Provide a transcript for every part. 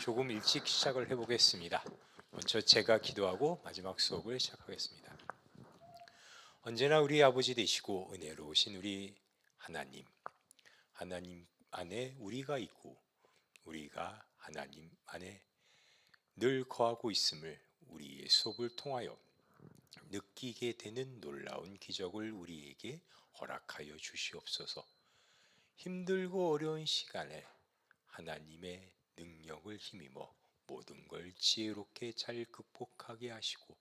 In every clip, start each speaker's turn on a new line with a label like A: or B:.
A: 조금 일찍 시작을 해보겠습니다. 먼저 제가 기도하고 마지막 수업을 시작하겠습니다. 언제나 우리 아버지 되시고 은혜로우신 우리 하나님 안에 우리가 있고 우리가 하나님 안에 늘 거하고 있음을 우리의 수업을 통하여 느끼게 되는 놀라운 기적을 우리에게 허락하여 주시옵소서. 힘들고 어려운 시간에 하나님의 능력을 힘입어 모든 걸 지혜롭게 잘 극복하게 하시고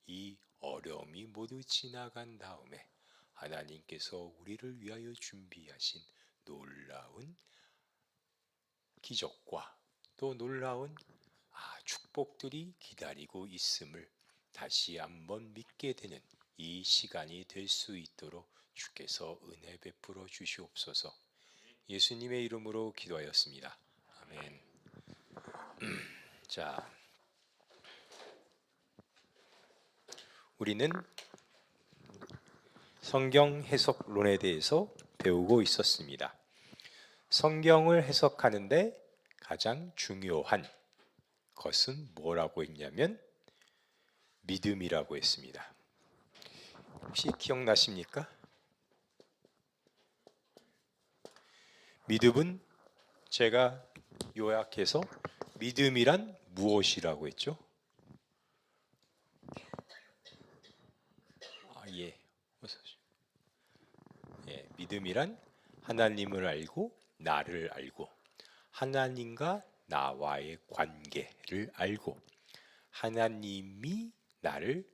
A: 이 어려움이 모두 지나간 다음에 하나님께서 우리를 위하여 준비하신 놀라운 기적과 또 놀라운 축복들이 기다리고 있음을 다시 한번 믿게 되는 이 시간이 될 수 있도록 주께서 은혜 베풀어 주시옵소서. 예수님의 이름으로 기도하였습니다. 아멘. 자, 우리는 성경 해석론에 대해서 배우고 있었습니다. 성경을 해석하는데 가장 중요한 것은 뭐라고 했냐면 믿음이라고 했습니다. 혹시 기억나십니까? 믿음은 제가 요약해서 믿음이란 무엇이라고 했죠? 믿음이란 하나님을 알고 나를 알고 하나님과 나와의 관계를 알고 하나님이 나를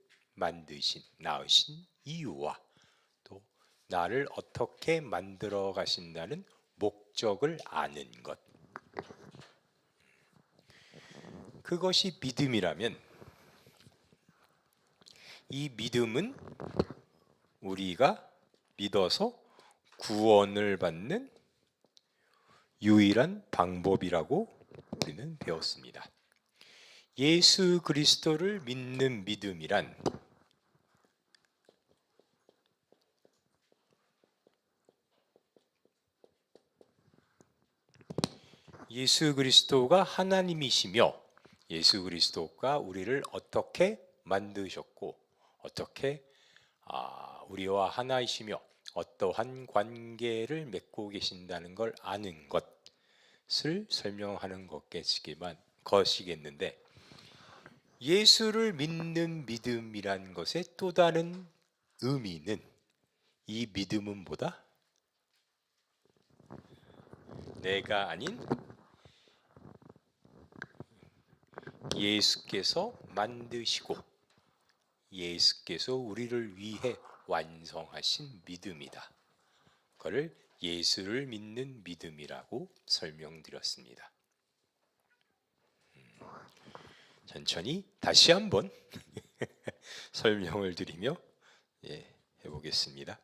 A: 낳으신 이유와 또 나를 어떻게 만들어 가신다는 목적을 아는 것. 그것이 믿음이라면 이 믿음은 우리가 믿어서 구원을 받는 유일한 방법이라고 우리는 배웠습니다. 예수 그리스도를 믿는 믿음이란 예수 그리스도가 하나님이시며 예수 그리스도가 우리를 어떻게 만드셨고 어떻게 우리와 하나이시며 어떠한 관계를 맺고 계신다는 걸 아는 것을 설명하는 것이겠는데 예수를 믿는 믿음이란 것의 또 다른 의미는 이 믿음은 뭐다? 내가 아닌 예수께서 만드시고 예수께서 우리를 위해 완성하신 믿음이다. 그걸 예수를 믿는 믿음이라고 설명드렸습니다. 천천히 다시 한번 설명을 드리며 해보겠습니다.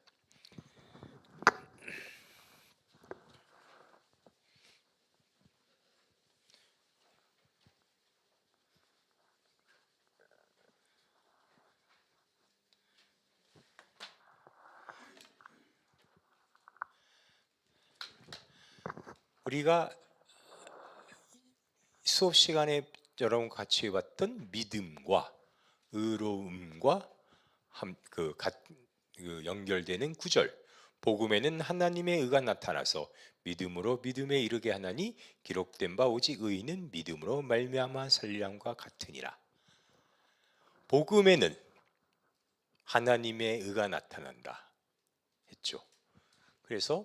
A: 우리가 수업 시간에 여러분 같이 봤던 믿음과 의로움과 연결되는 구절. 복음에는 하나님의 의가 나타나서 믿음으로 믿음에 이르게 하나니 기록된 바 오직 의인은 믿음으로 말미암아 살리람과 같으니라. 복음에는 하나님의 의가 나타난다 했죠. 그래서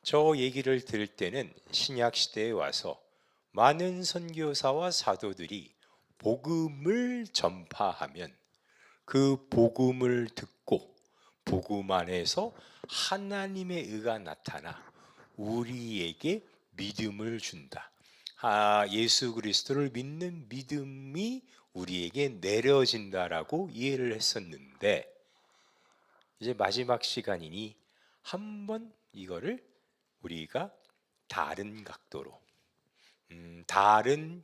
A: 저 얘기를 들을 때는 신약 시대에 와서 많은 선교사와 사도들이 복음을 전파하면 그 복음을 듣고 복음 안에서 하나님의 의가 나타나 우리에게 믿음을 준다. 예수 그리스도를 믿는 믿음이 우리에게 내려진다라고 이해를 했었는데 이제 마지막 시간이니 한번 이거를 우리가 다른 각도로 다른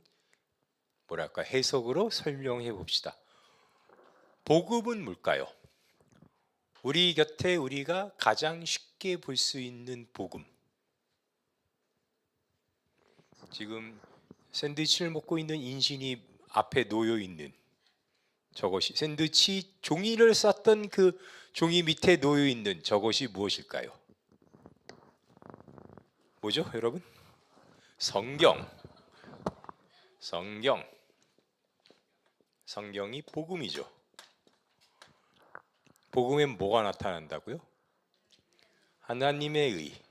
A: 해석으로 설명해 봅시다. 복음은 뭘까요? 우리 곁에 우리가 가장 쉽게 볼 수 있는 복음. 지금 샌드위치를 먹고 있는 인신이 앞에 놓여 있는 저것이, 샌드위치 종이를 쌌던 그 종이 밑에 놓여 있는 저것이 무엇일까요? 뭐죠, 여러분? 성경. 성경이 복음이죠. 복음엔 뭐가 나타난다고요? 하나님의 의.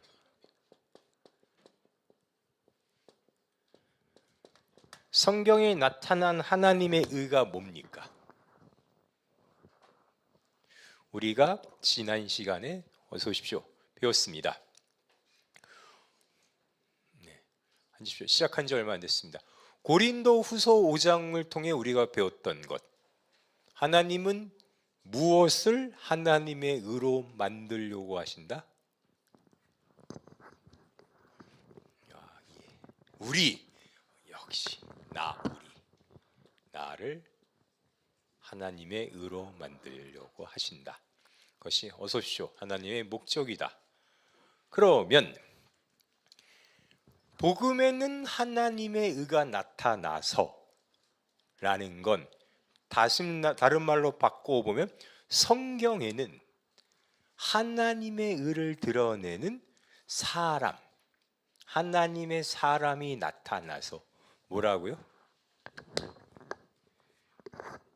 A: 성경에 나타난 하나님의 의가 뭡니까? 우리가 지난 시간에 어서 오십시오 배웠습니다. 앉으십시오. 시작한 지 얼마 안 됐습니다. 고린도 후서 5장을 통해 우리가 배웠던 것, 하나님은 무엇을 하나님의 의로 만들려고 하신다? 우리, 역시 나를 하나님의 의로 만들려고 하신다. 그것이 어서 오십시오 하나님의 목적이다. 그러면 복음에는 하나님의 의가 나타나서 라는 건 다른 말로 바꾸어 보면 성경에는 하나님의 의를 드러내는 사람, 하나님의 사람이 나타나서 뭐라고요?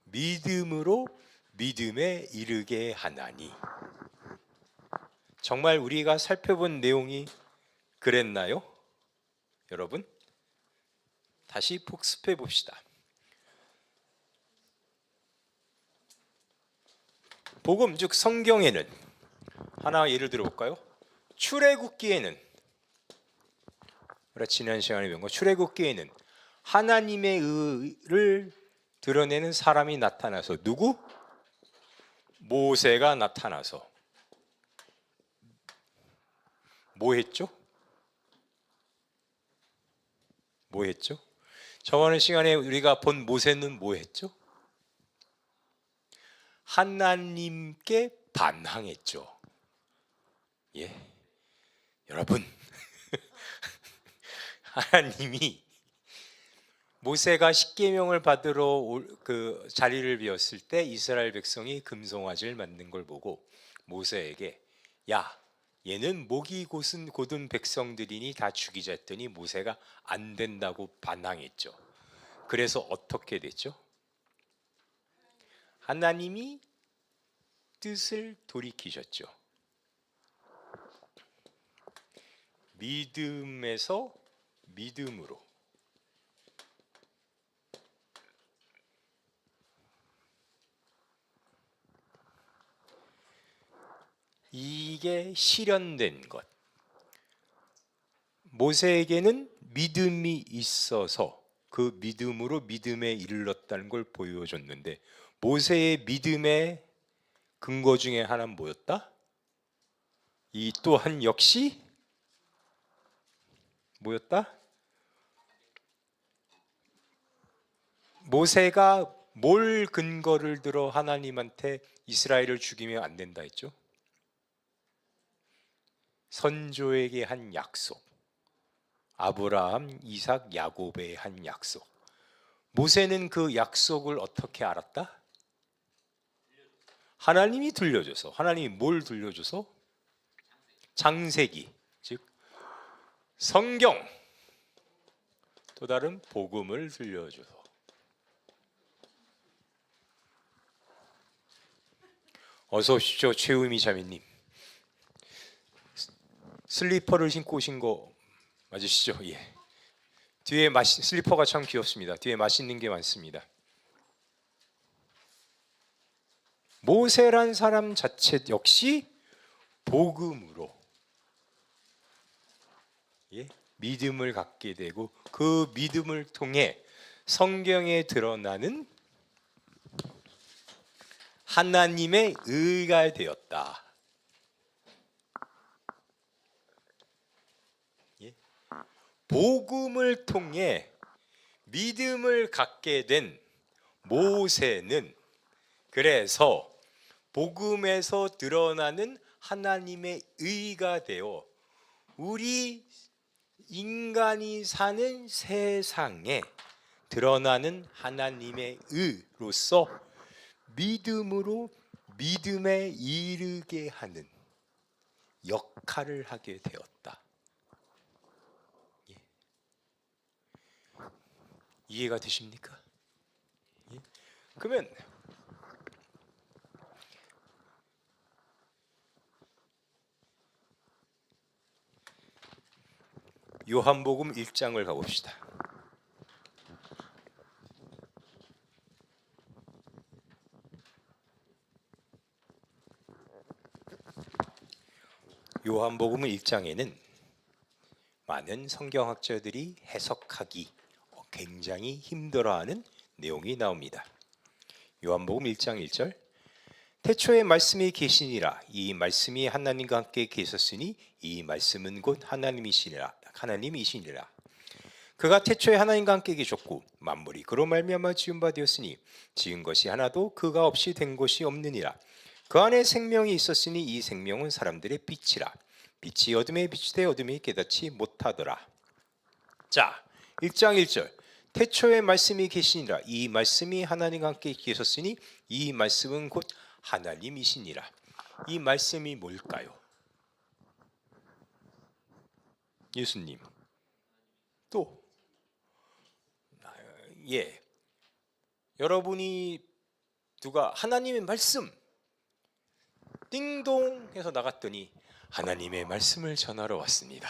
A: 믿음으로 믿음에 이르게 하나니. 정말 우리가 살펴본 내용이 그랬나요? 여러분, 다시 복습해 봅시다. 복음 즉 성경에는, 하나 예를 들어 볼까요? 출애굽기에는, 지난 시간에 배운 거, 출애굽기에는 하나님의 의를 드러내는 사람이 나타나서, 누구? 모세가 나타나서 뭐 했죠? 저번 시간에 우리가 본 모세는 뭐 했죠? 하나님께 반항했죠. 예, 여러분, 하나님이 모세가 십계명을 받으러 그 자리를 비웠을 때 이스라엘 백성이 금송아지를 만든 걸 보고 모세에게, 야, 얘는 목이 곧은 백성들이니 다 죽이자 했더니 모세가 안 된다고 반항했죠. 그래서 어떻게 됐죠? 하나님이 뜻을 돌이키셨죠. 믿음에서 믿음으로. 이게 실현된 것. 모세에게는 믿음이 있어서 그 믿음으로 믿음에 이르렀다는 걸 보여줬는데, 모세의 믿음의 근거 중에 하나는 뭐였다? 이 또한 역시 뭐였다? 모세가 뭘 근거를 들어 하나님한테 이스라엘을 죽이면 안 된다 했죠? 선조에게 한 약속, 아브라함, 이삭, 야곱에 한 약속. 모세는 그 약속을 어떻게 알았다? 하나님이 들려줘서. 하나님이 뭘 들려줘서? 창세기, 즉 성경, 또 다른 복음을 들려줘서. 어서 오십시오 최우미 자매님. 슬리퍼를 신고 오신 거 맞으시죠? 예. 뒤에 슬리퍼가 참 귀엽습니다. 뒤에 맛있는 게 많습니다. 모세란 사람 자체 역시 복음으로 믿음을 갖게 되고, 그 믿음을 통해 성경에 드러나는 하나님의 의가 되었다. 복음을 통해 믿음을 갖게 된 모세는 그래서 복음에서 드러나는 하나님의 의가 되어 우리 인간이 사는 세상에 드러나는 하나님의 의로서 믿음으로 믿음에 이르게 하는 역할을 하게 되었다. 예. 이해가 되십니까? 예. 그러면 요한복음 1장을 가봅시다. 요한복음 1장에는 많은 성경학자들이 해석하기 굉장히 힘들어하는 내용이 나옵니다. 요한복음 1장 1절 태초에 말씀이 계시니라 이 말씀이 하나님과 함께 계셨으니 이 말씀은 곧 하나님이시니라 그가 태초에 하나님과 함께 계셨고 만물이 그로 말미암아 지은 바 되었으니 지은 것이 하나도 그가 없이 된 것이 없느니라 그 안에 생명이 있었으니 이 생명은 사람들의 빛이라 빛이 어둠에 비추되 어둠이 깨닫지 못하더라. 자, 1장 1절 태초에 말씀이 계시니라 이 말씀이 하나님과 함께 계셨으니 이 말씀은 곧 하나님이시니라. 이 말씀이 뭘까요? 예수님. 또 예. 여러분이 누가 하나님의 말씀 띵동 해서 나갔더니 하나님의 말씀을 전하러 왔습니다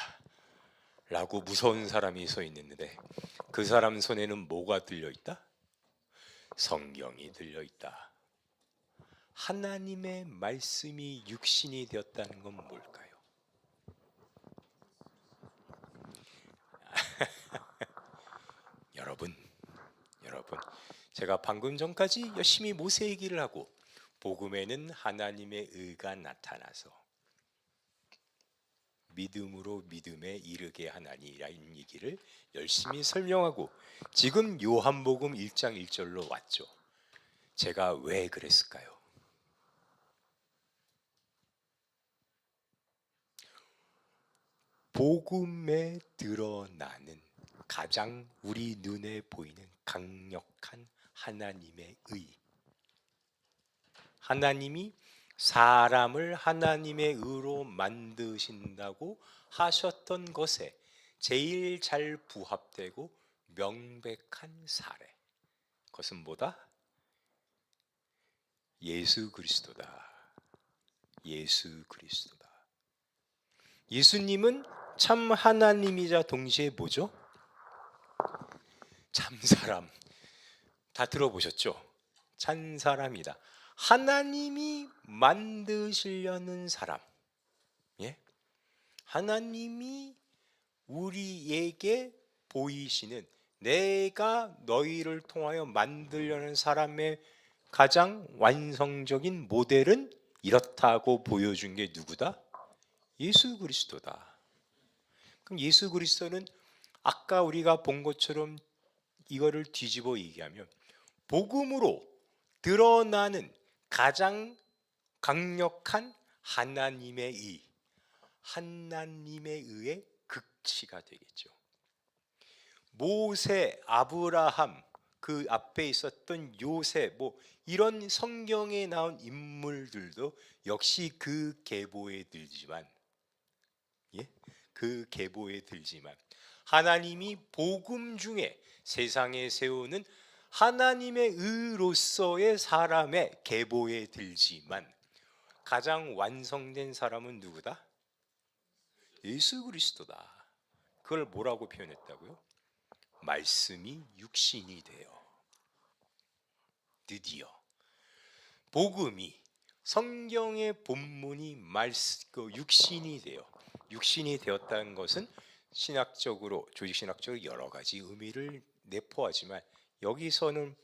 A: 라고 무서운 사람이 서 있는데 그 사람 손에는 뭐가 들려있다? 성경이 들려있다. 하나님의 말씀이 육신이 되었다는 건 뭘까요? 여러분 제가 방금 전까지 열심히 모세 얘기를 하고 복음에는 하나님의 의가 나타나서 믿음으로 믿음에 이르게 하나니라는 얘기를 열심히 설명하고 지금 요한복음 1장 1절로 왔죠. 제가 왜 그랬을까요? 복음에 드러나는 가장 우리 눈에 보이는 강력한 하나님의 의. 하나님이 사람을 하나님의 의로 만드신다고 하셨던 것에 제일 잘 부합되고 명백한 사례. 그것은 뭐다? 예수 그리스도다. 예수 그리스도다. 예수님은 참 하나님이자 동시에 뭐죠? 참 사람. 다 들어보셨죠? 참 사람이다. 하나님이 만드시려는 사람. 예? 하나님이 우리에게 보이시는 내가 너희를 통하여 만들려는 사람의 가장 완성적인 모델은 이렇다고 보여준 게 누구다? 예수 그리스도다. 그럼 예수 그리스도는 아까 우리가 본 것처럼 이거를 뒤집어 얘기하면 복음으로 드러나는 가장 강력한 하나님의 의, 하나님의 의의 극치가 되겠죠. 모세, 아브라함, 그 앞에 있었던 요셉, 이런 성경에 나온 인물들도 역시 그 계보에 들지만, 그 계보에 들지만 하나님이 복음 중에 세상에 세우는 하나님의 의로서의 사람의 계보에 들지만 가장 완성된 사람은 누구다? 예수 그리스도다. 그걸 뭐라고 표현했다고요? 말씀이 육신이 되어. 드디어 복음이 성경의 본문이 육신이 되어. 육신이 되었다는 것은 신학적으로 조직신학적으로 여러 가지 의미를 내포하지만 여기서는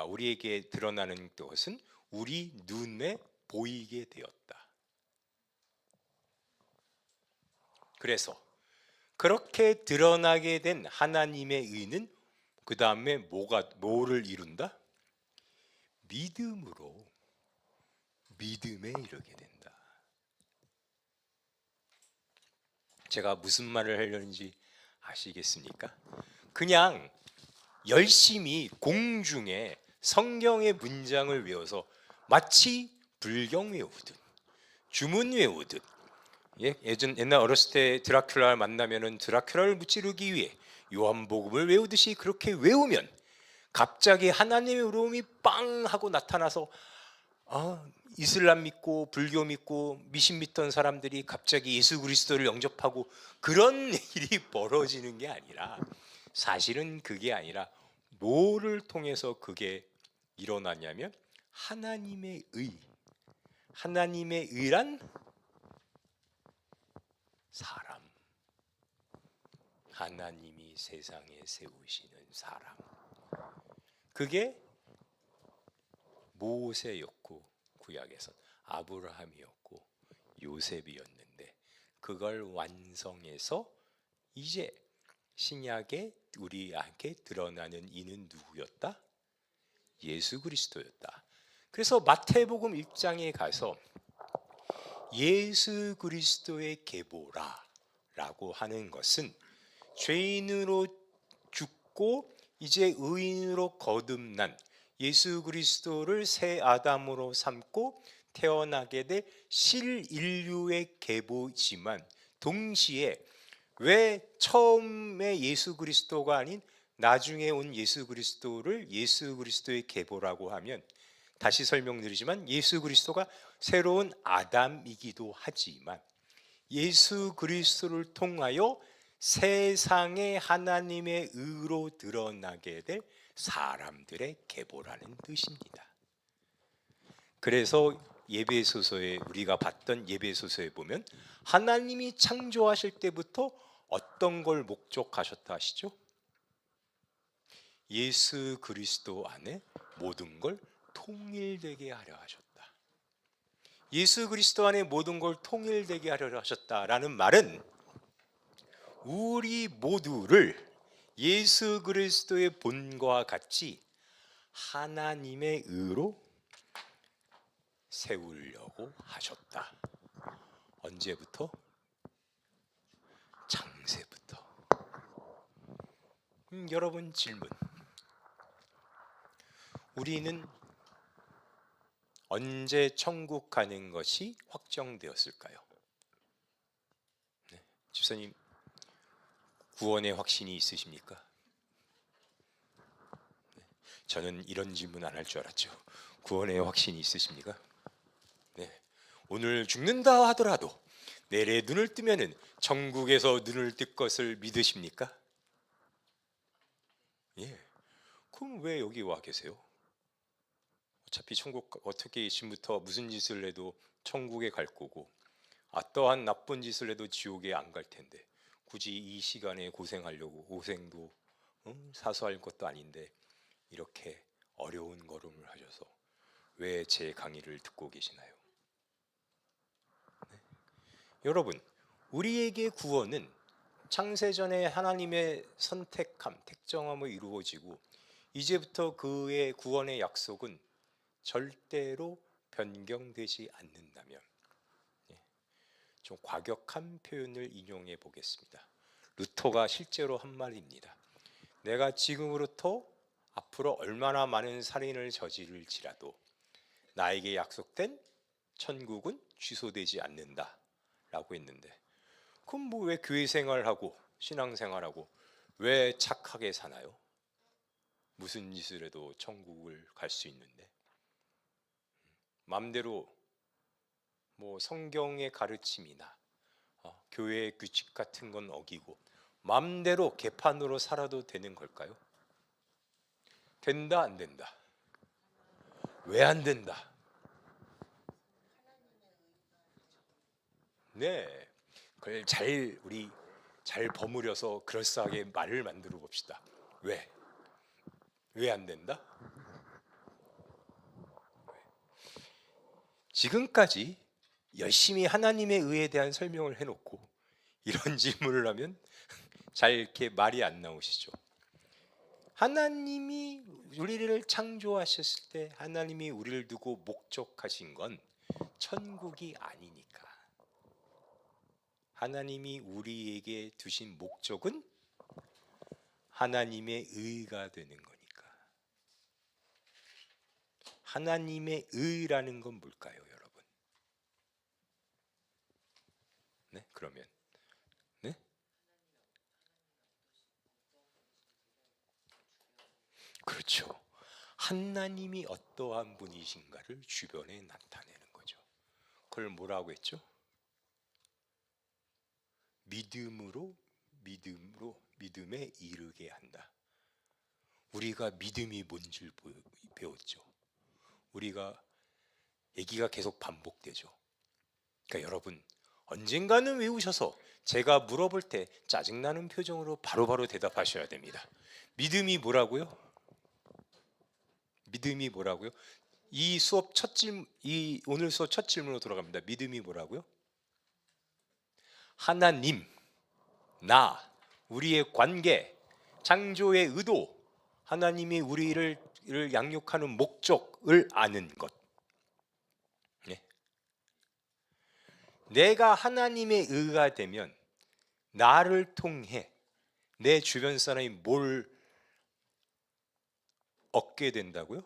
A: 우리에게 드러나는 것은 우리 눈에 보이게 되었다. 그래서 그렇게 드러나게 된 하나님의 의는 그 다음에 뭐를 이룬다? 믿음으로 믿음에 이르게 된다. 제가 무슨 말을 하려는지 아시겠습니까? 그냥 열심히 공중에 성경의 문장을 외워서 마치 불경 외우듯, 주문 외우듯, 옛날 어렸을 때 드라큘라를 만나면은 드라큘라를 무찌르기 위해 요한복음을 외우듯이 그렇게 외우면 갑자기 하나님의 의로움이 빵 하고 나타나서 이슬람 믿고 불교 믿고 미신 믿던 사람들이 갑자기 예수 그리스도를 영접하고 그런 일이 벌어지는 게 아니라, 사실은 그게 아니라 뭐를 통해서 그게 일어나냐면 하나님의 의란 사람, 하나님이 세상에 세우시는 사람, 그게 모세였고 구약에선 아브라함이었고 요셉이었는데, 그걸 완성해서 이제 신약에 우리에게 드러나는 이는 누구였다? 예수 그리스도였다. 그래서 마태복음 1장에 가서 예수 그리스도의 계보라라고 하는 것은 죄인으로 죽고 이제 의인으로 거듭난 예수 그리스도를 새 아담으로 삼고 태어나게 될 실인류의 계보지만, 동시에 왜 처음에 예수 그리스도가 아닌 나중에 온 예수 그리스도를 예수 그리스도의 계보라고 하면, 다시 설명드리지만 예수 그리스도가 새로운 아담이기도 하지만 예수 그리스도를 통하여 세상에 하나님의 의로 드러나게 될 사람들의 계보라는 뜻입니다. 그래서 예배소서에, 우리가 봤던 예배소서에 보면 하나님이 창조하실 때부터 어떤 걸 목적하셨다 하시죠? 예수 그리스도 안에 모든 걸 통일되게 하려 하셨다. 예수 그리스도 안에 모든 걸 통일되게 하려 하셨다라는 말은 우리 모두를 예수 그리스도의 본과 같이 하나님의 의로 세우려고 하셨다. 언제부터? 창세부터. 여러분, 질문. 우리는 언제 천국 가는 것이 확정되었을까요? 집사님, 구원의 확신이 있으십니까? 저는 이런 질문 안 할 줄 알았죠. 구원의 확신이 있으십니까? 네. 오늘 죽는다 하더라도 내일에 눈을 뜨면은 천국에서 눈을 뜰 것을 믿으십니까? 예. 그럼 왜 여기 와 계세요? 어차피 천국, 어떻게 지금부터 무슨 짓을 해도 천국에 갈 거고, 어떠한 나쁜 짓을 해도 지옥에 안 갈 텐데 굳이 이 시간에 고생하려고, 고생도 사소할 것도 아닌데 이렇게 어려운 걸음을 하셔서 왜 제 강의를 듣고 계시나요? 네. 여러분, 우리에게 구원은 창세전에 하나님의 선택함, 택정함으로 이루어지고, 이제부터 그의 구원의 약속은 절대로 변경되지 않는다면, 좀 과격한 표현을 인용해 보겠습니다. 루터가 실제로 한 말입니다. 내가 지금으로부터 앞으로 얼마나 많은 살인을 저지를지라도 나에게 약속된 천국은 취소되지 않는다 라고 했는데, 그럼 뭐 왜 교회 생활하고 신앙생활하고 왜 착하게 사나요? 무슨 짓을 해도 천국을 갈 수 있는데, 마음대로 뭐 성경의 가르침이나 교회의 규칙 같은 건 어기고 마음대로 개판으로 살아도 되는 걸까요? 된다, 안 된다? 왜 안 된다? 네, 그걸 우리 잘 버무려서 그럴싸하게 말을 만들어 봅시다. 왜 안 된다? 지금까지 열심히 하나님의 의에 대한 설명을 해놓고 이런 질문을 하면 잘 이렇게 말이 안 나오시죠. 하나님이 우리를 창조하셨을 때 하나님이 우리를 두고 목적하신 건 천국이 아니니까. 하나님이 우리에게 두신 목적은 하나님의 의가 되는 거니까. 하나님의 의라는 건 뭘까요, 여러분? 네, 그러면 네? 그렇죠. 하나님이 어떠한 분이신가를 주변에 나타내는 거죠. 그걸 뭐라고 했죠? 믿음에 이르게 한다. 우리가 믿음이 뭔지를 배웠죠. 우리가 얘기가 계속 반복되죠. 그러니까 여러분, 언젠가는 외우셔서 제가 물어볼 때 짜증나는 표정으로 바로바로 대답하셔야 됩니다. 믿음이 뭐라고요? 믿음이 뭐라고요? 오늘 수업 첫 질문으로 돌아갑니다. 믿음이 뭐라고요? 하나님, 나, 우리의 관계, 창조의 의도, 하나님이 우리를 양육하는 목적을 아는 것. 네. 내가 하나님의 의가 되면 나를 통해 내 주변 사람이 뭘 얻게 된다고요?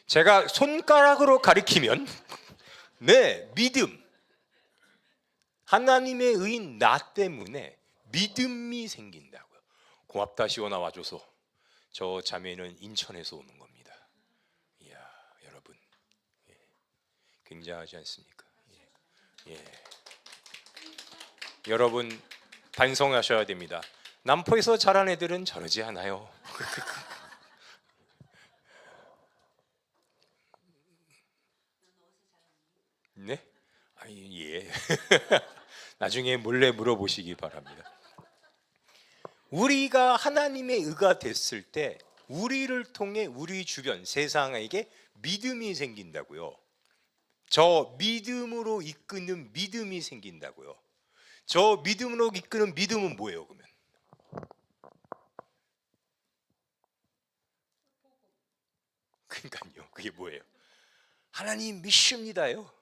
A: 제가 손가락으로 가리키면 네, 믿음. 하나님의 의인 나 때문에 믿음이 생긴다고요. 고맙다 시원아 와줘서. 저 자매는 인천에서 오는 겁니다. 이야, 여러분, 굉장하지 않습니까? 예. 여러분 반성하셔야 됩니다. 남포에서 자란 애들은 저러지 않아요. 네? 아니, 예. 나중에 몰래 물어보시기 바랍니다. 우리가 하나님의 의가 됐을 때 우리를 통해 우리 주변 세상에게 믿음이 생긴다고요. 저 믿음으로 이끄는 믿음이 생긴다고요. 저 믿음으로 이끄는 믿음은 뭐예요, 그러면? 그러니까요. 그게 뭐예요? 하나님 믿습니다요.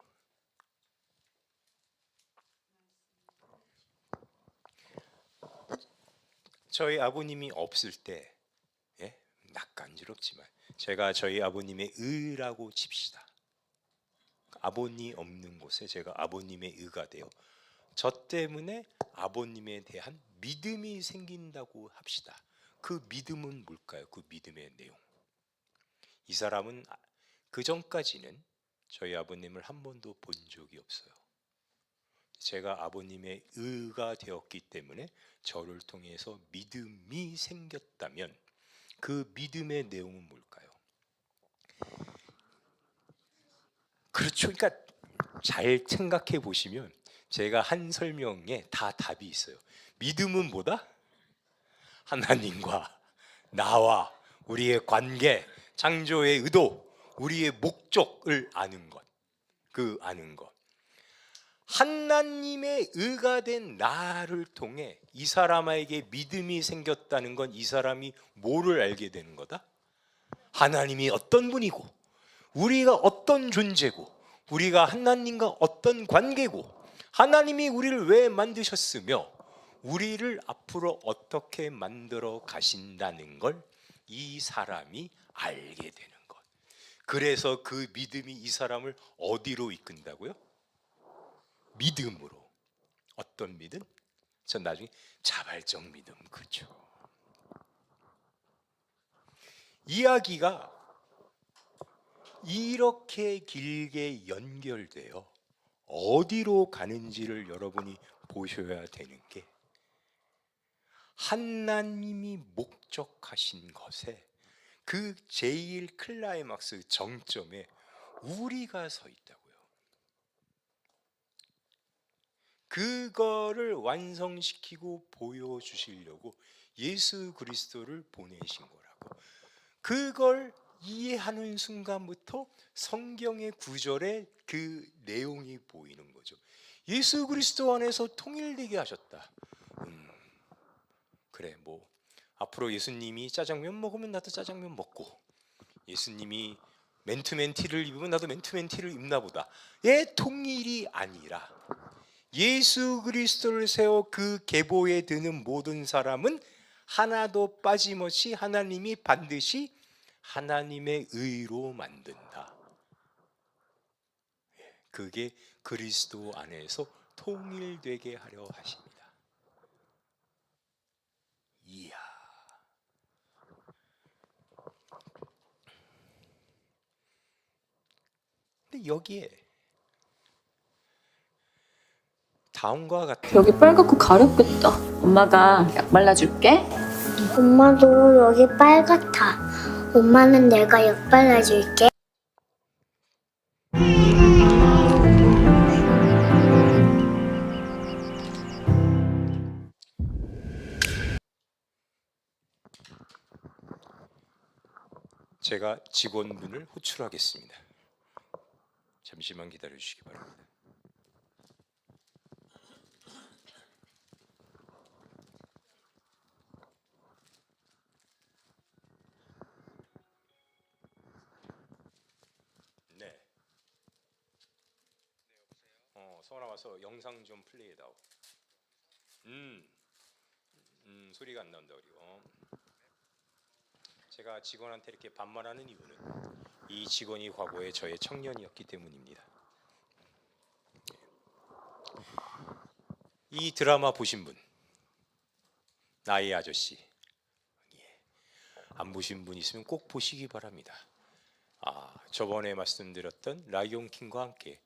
A: 저희 아버님이 없을 때, 예? 낯간지럽지만 제가 저희 아버님의 의라고 칩시다. 아버님 없는 곳에 제가 아버님의 의가 돼요. 저 때문에 아버님에 대한 믿음이 생긴다고 합시다. 그 믿음은 뭘까요? 그 믿음의 내용. 이 사람은 그 전까지는 저희 아버님을 한 번도 본 적이 없어요. 제가 아버님의 의가 되었기 때문에 저를 통해서 믿음이 생겼다면 그 믿음의 내용은 뭘까요? 그렇죠. 그러니까 잘 생각해 보시면 제가 한 설명에 다 답이 있어요. 믿음은 뭐다? 하나님과 나와 우리의 관계, 창조의 의도, 우리의 목적을 아는 것. 그 아는 것. 하나님의 의가 된 나를 통해 이 사람에게 믿음이 생겼다는 건 이 사람이 뭐를 알게 되는 거다? 하나님이 어떤 분이고 우리가 어떤 존재고 우리가 하나님과 어떤 관계고 하나님이 우리를 왜 만드셨으며 우리를 앞으로 어떻게 만들어 가신다는 걸 이 사람이 알게 되는 것. 그래서 그 믿음이 이 사람을 어디로 이끈다고요? 믿음으로. 어떤 믿음? 전 나중에 자발적 믿음. 그렇죠. 이야기가 이렇게 길게 연결돼요. 어디로 가는지를 여러분이 보셔야 되는 게 하나님이 목적하신 것에 그 제일 클라이막스 정점에 우리가 서 있다고요. 그거를 완성시키고 보여주시려고 예수 그리스도를 보내신 거라고. 그걸 이해하는 순간부터 성경의 구절에 그 내용이 보이는 거죠. 예수 그리스도 안에서 통일되게 하셨다. 그래, 앞으로 예수님이 짜장면 먹으면 나도 짜장면 먹고, 예수님이 맨투맨 티를 입으면 나도 맨투맨 티를 입나 보다의 통일이 아니라 예수 그리스도를 세워 그 계보에 드는 모든 사람은 하나도 빠짐없이 하나님이 반드시 하나님의 의로 만든다. 그게 그리스도 안에서 통일되게 하려 하십니다. 이야. 근데 여기에 다음과 같은
B: 여기 빨갛고 가렵겠다. 엄마가 약 발라줄게.
C: 엄마도 여기 빨갛다. 엄마는 내가 약 발라줄게.
A: 제가 직원분을 호출하겠습니다. 잠시만 기다려 주시기 바랍니다. 네. 서울에 와서 영상 좀 플레이해다오. 소리가 안 나온다 그리고. 제가 직원한테 이렇게 반말하는 이유는 이 직원이 과거에 저의 청년이었기 때문입니다. 이 드라마 보신 분, 나의 아저씨, 안 보신 분 있으면 꼭 보시기 바랍니다. 저번에 말씀드렸던 라이온 킹과 함께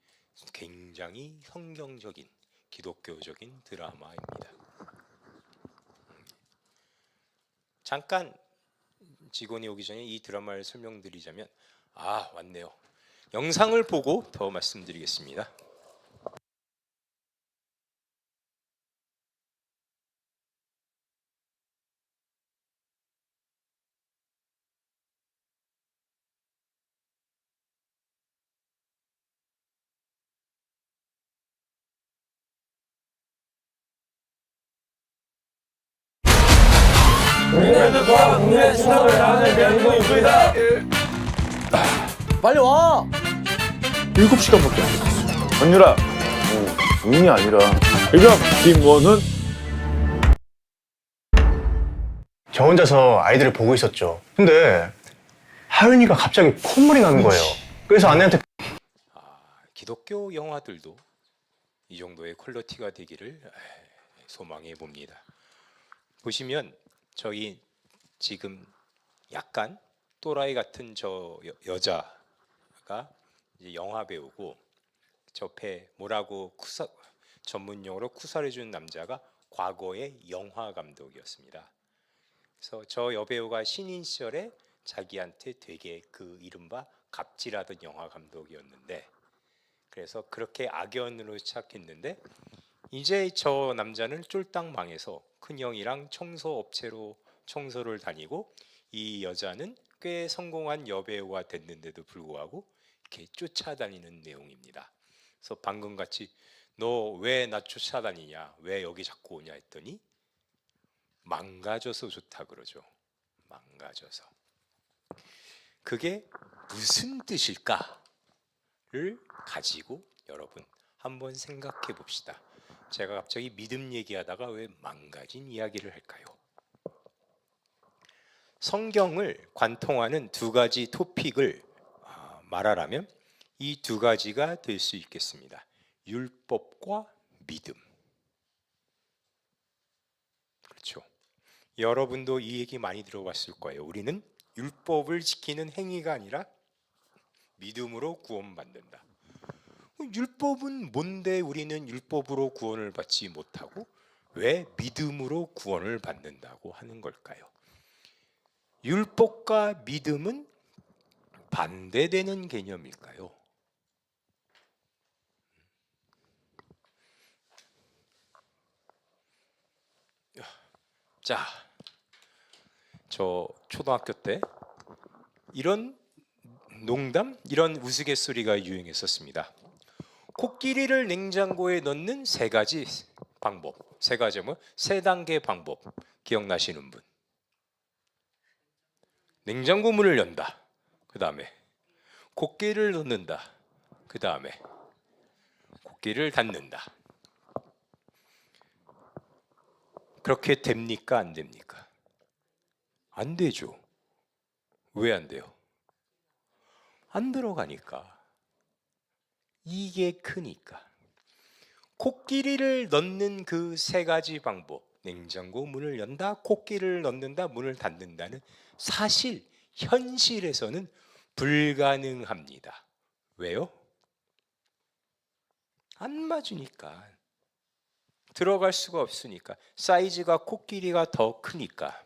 A: 굉장히 성경적인 기독교적인 드라마입니다. 잠깐 직원이 오기 전에 이 드라마를 설명드리자면 왔네요. 영상을 보고 더 말씀드리겠습니다.
D: 국민들과 국내 신앙을 향하는 대한민국입니다.
E: 빨리 와! 7시간밖에 안 됐어.
D: 전율아, 운이 아니라 일명 김원훈.
F: 저 혼자서 아이들을 보고 있었죠. 근데 하윤이가 갑자기 콧물이 나는 거예요. 그래서 아내한테
A: 기독교 영화들도 이 정도의 퀄리티가 되기를 소망해 봅니다. 보시면 저희 지금 약간 또라이 같은 저 여자가 이제 영화 배우고 저패 뭐라고 전문용어로 쿠사를 준 남자가 과거의 영화 감독이었습니다. 그래서 저 여배우가 신인 시절에 자기한테 되게 그 이른바 갑질하던 영화 감독이었는데, 그래서 그렇게 악연으로 시작했는데 이제 저 남자는 쫄딱 망해서 큰형이랑 청소업체로 청소를 다니고, 이 여자는 꽤 성공한 여배우가 됐는데도 불구하고 이렇게 쫓아다니는 내용입니다. 그래서 방금 같이 너 왜 나 쫓아다니냐, 왜 여기 자꾸 오냐 했더니 망가져서 좋다 그러죠. 망가져서. 그게 무슨 뜻일까를 가지고 여러분 한번 생각해 봅시다. 제가 갑자기 믿음 얘기하다가 왜 망가진 이야기를 할까요? 성경을 관통하는 두 가지 토픽을 말하라면 이 두 가지가 될 수 있겠습니다. 율법과 믿음. 그렇죠. 여러분도 이 얘기 많이 들어봤을 거예요. 우리는 율법을 지키는 행위가 아니라 믿음으로 구원받는다. 율법은 뭔데 우리는 율법으로 구원을 받지 못하고 왜 믿음으로 구원을 받는다고 하는 걸까요? 율법과 믿음은 반대되는 개념일까요? 자, 저 초등학교 때 이런 농담, 이런 우스갯소리가 유행했었습니다. 코끼리를 냉장고에 넣는 세 가지 방법, 세 가지 세 단계 방법 기억나시는 분? 냉장고 문을 연다. 그 다음에 코끼리를 넣는다. 그 다음에 코끼리를 닫는다. 그렇게 됩니까? 안 됩니까? 안 되죠. 왜 안 돼요? 안 들어가니까. 이게 크니까. 코끼리를 넣는 그 세 가지 방법, 냉장고 문을 연다, 코끼리를 넣는다, 문을 닫는다는 사실 현실에서는 불가능합니다. 왜요? 안 맞으니까. 들어갈 수가 없으니까. 사이즈가 코끼리가 더 크니까.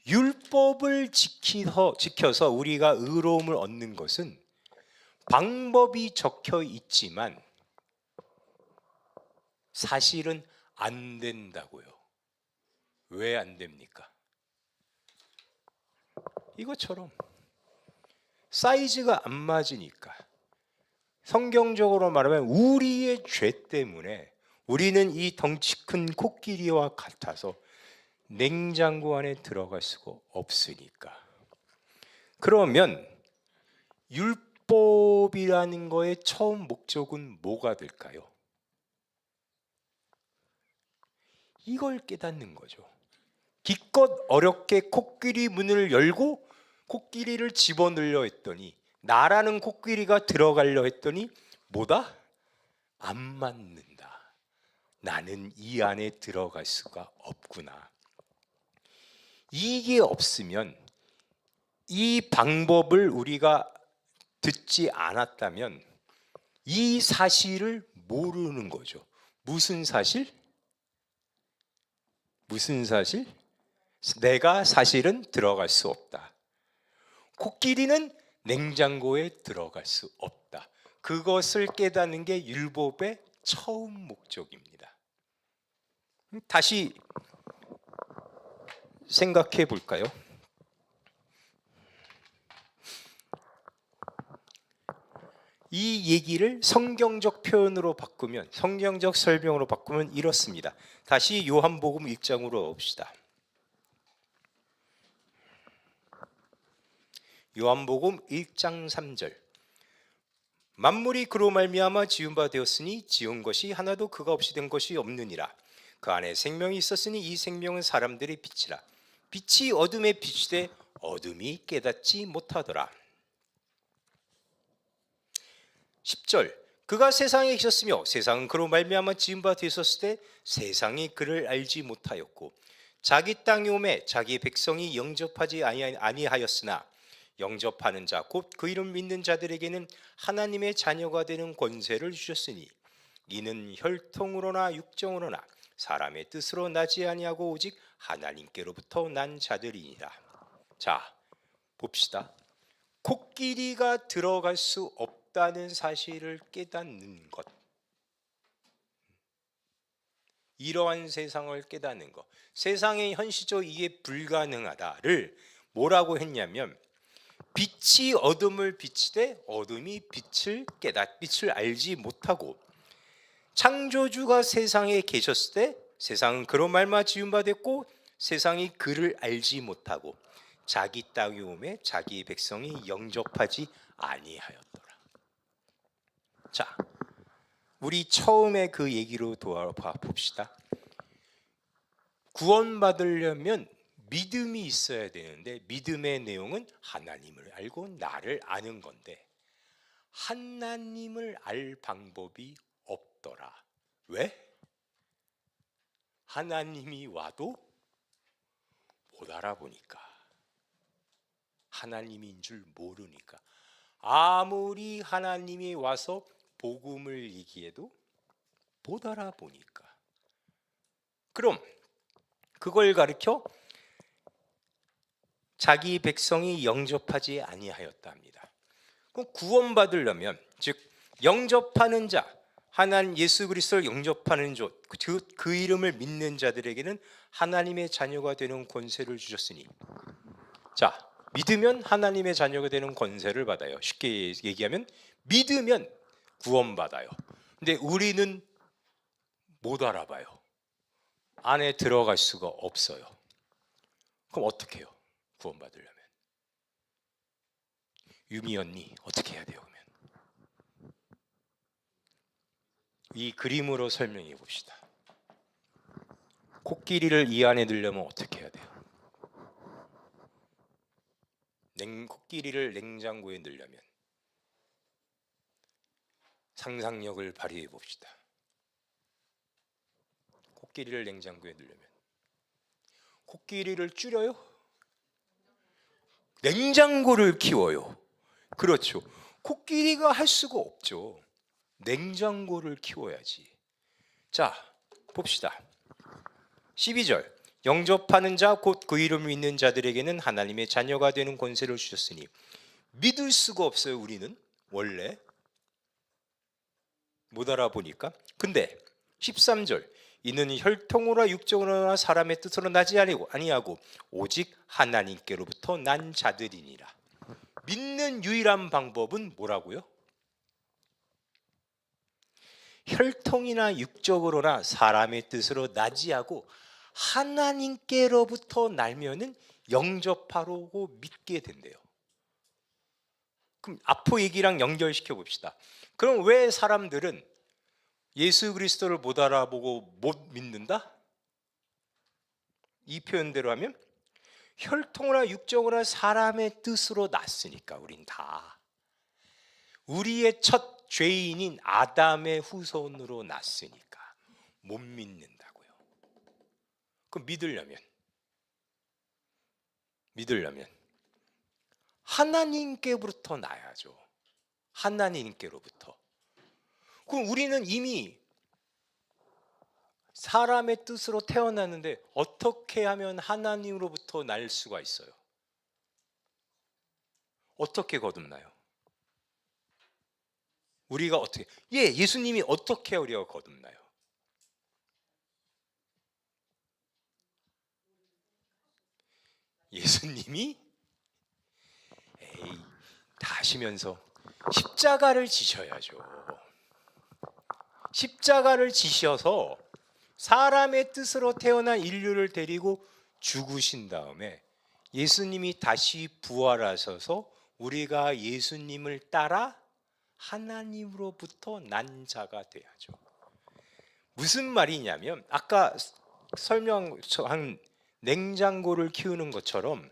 A: 율법을 지켜서 우리가 의로움을 얻는 것은 방법이 적혀 있지만 사실은 안 된다고요. 왜 안 됩니까? 이것처럼 사이즈가 안 맞으니까. 성경적으로 말하면 우리의 죄 때문에 우리는 이 덩치 큰 코끼리와 같아서 냉장고 안에 들어갈 수가 없으니까. 그러면 율법이라는 거의 처음 목적은 뭐가 될까요? 이걸 깨닫는 거죠. 기껏 어렵게 코끼리 문을 열고 코끼리를 집어넣으려 했더니, 나라는 코끼리가 들어가려 했더니 뭐다? 안 맞는다. 나는 이 안에 들어갈 수가 없구나. 이게 없으면, 이 방법을 우리가 듣지 않았다면 이 사실을 모르는 거죠. 무슨 사실? 무슨 사실? 내가 사실은 들어갈 수 없다. 코끼리는 냉장고에 들어갈 수 없다. 그것을 깨닫는 게 율법의 처음 목적입니다. 다시 생각해 볼까요? 이 얘기를 성경적 표현으로 바꾸면, 성경적 설명으로 바꾸면 이렇습니다. 다시 요한복음 1장으로 봅시다. 요한복음 1장 3절. 만물이 그로 말미암아 지은 바 되었으니 지은 것이 하나도 그가 없이 된 것이 없느니라. 그 안에 생명이 있었으니 이 생명은 사람들의 빛이라. 빛이 어둠에 비추되 어둠이 깨닫지 못하더라. 10절. 그가 세상에 계셨으며 세상은 그로 말미암아 지은 바 되었을 때 세상이 그를 알지 못하였고 자기 땅에 오매 자기 백성이 영접하지 아니하였으나 영접하는 자 곧 그 이름 믿는 자들에게는 하나님의 자녀가 되는 권세를 주셨으니 이는 혈통으로나 육정으로나 사람의 뜻으로 나지 아니하고 오직 하나님께로부터 난 자들이니라. 자, 봅시다. 코끼리가 들어갈 수 없다는 사실을 깨닫는 것, 이러한 세상을 깨닫는 것, 세상의 현실적으로 이게 불가능하다를 뭐라고 했냐면, 빛이 어둠을 비치되 어둠이 빛을 알지 못하고, 창조주가 세상에 계셨을 때 세상은 그로 말미암아 지은 바 됐고 세상이 그를 알지 못하고 자기 땅에 오매 자기 백성이 영접하지 아니하였더라. 자, 우리 처음에 그 얘기로 돌아봐 봅시다. 구원받으려면 믿음이 있어야 되는데, 믿음의 내용은 하나님을 알고 나를 아는 건데, 하나님을 알 방법이 없더라. 왜? 하나님이 와도 못 알아보니까, 하나님인 줄 모르니까. 아무리 하나님이 와서 복음을 얘기해도 못 알아보니까. 그럼 그걸 가르쳐 자기 백성이 영접하지 아니하였다 합니다. 그럼 구원받으려면, 즉 영접하는 자, 하나님 예수 그리스도를 영접하는 자, 그 이름을 믿는 자들에게는 하나님의 자녀가 되는 권세를 주셨으니, 자, 믿으면 하나님의 자녀가 되는 권세를 받아요. 쉽게 얘기하면 믿으면 구원받아요. 근데 우리는 못 알아봐요. 안에 들어갈 수가 없어요. 그럼 어떻게 해요? 구원받으려면 유미 언니 어떻게 해야 돼요? 그러면 이 그림으로 설명해 봅시다. 코끼리를 이 안에 넣으려면 어떻게 해야 돼요? 코끼리를 냉장고에 넣으려면 상상력을 발휘해 봅시다. 코끼리를 냉장고에 넣으려면 코끼리를 줄여요? 냉장고를 키워요. 그렇죠. 코끼리가 할 수가 없죠. 냉장고를 키워야지. 자, 봅시다. 12절. 영접하는 자 곧 그 이름을 믿는 자들에게는 하나님의 자녀가 되는 권세를 주셨으니. 믿을 수가 없어요. 우리는 원래 못 알아보니까. 근데 13절. 이는 혈통으로나 육적으로나 사람의 뜻으로 나지 아니하고 오직 하나님께로부터 난 자들이니라. 믿는 유일한 방법은 뭐라고요? 혈통이나 육적으로나 사람의 뜻으로 나지 않고 하나님께로부터 날면은 영접하고 믿게 된대요. 그럼 앞으로 얘기랑 연결시켜 봅시다. 그럼 왜 사람들은 예수 그리스도를 못 알아보고 못 믿는다? 이 표현대로 하면 혈통이나 육적이나 사람의 뜻으로 났으니까. 우린 다 우리의 첫 죄인인 아담의 후손으로 났으니까 못 믿는다고요. 그럼 믿으려면 하나님께로부터 나야죠. 하나님께로부터. 그럼 우리는 이미 사람의 뜻으로 태어났는데 어떻게 하면 하나님으로부터 날 수가 있어요? 어떻게 거듭나요? 우리가 어떻게? 예수님이 어떻게 우리가 거듭나요? 예수님이 다 하시면서 십자가를 지셔야죠. 십자가를 지셔서 사람의 뜻으로 태어난 인류를 데리고 죽으신 다음에 예수님이 다시 부활하셔서 우리가 예수님을 따라 하나님으로부터 난 자가 돼야죠. 무슨 말이냐면 아까 설명한 냉장고를 키우는 것처럼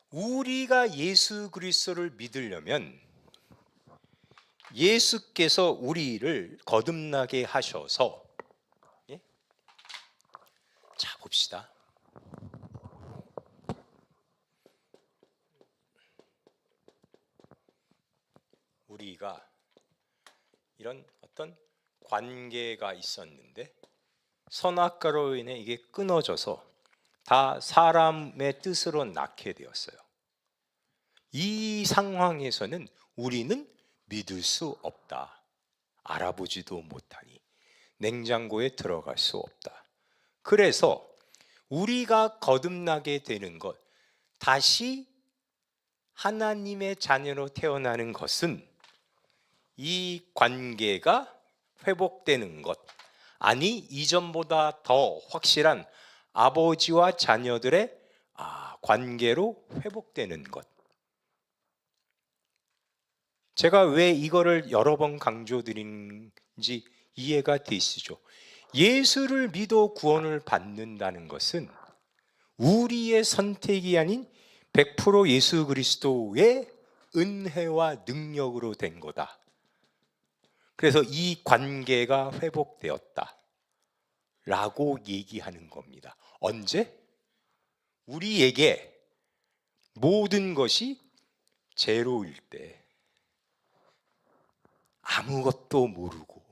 A: 우리가 예수 그리스도를 믿으려면 예수께서 우리를 거듭나게 하셔서, 자 봅시다. 우리가 이런 어떤 관계가 있었는데 선악과로 인해 이게 끊어져서 다 사람의 뜻으로 낳게 되었어요. 이 상황에서는 우리는 믿을 수 없다. 알아보지도 못하니 냉장고에 들어갈 수 없다. 그래서 우리가 거듭나게 되는 것, 다시 하나님의 자녀로 태어나는 것은 이 관계가 회복되는 것, 아니 이전보다 더 확실한 아버지와 자녀들의 관계로 회복되는 것. 제가 왜 이거를 여러 번 강조드린지 이해가 되시죠? 예수를 믿어 구원을 받는다는 것은 우리의 선택이 아닌 100% 예수 그리스도의 은혜와 능력으로 된 거다. 그래서 이 관계가 회복되었다 라고 얘기하는 겁니다. 언제? 우리에게 모든 것이 제로일 때, 아무것도 모르고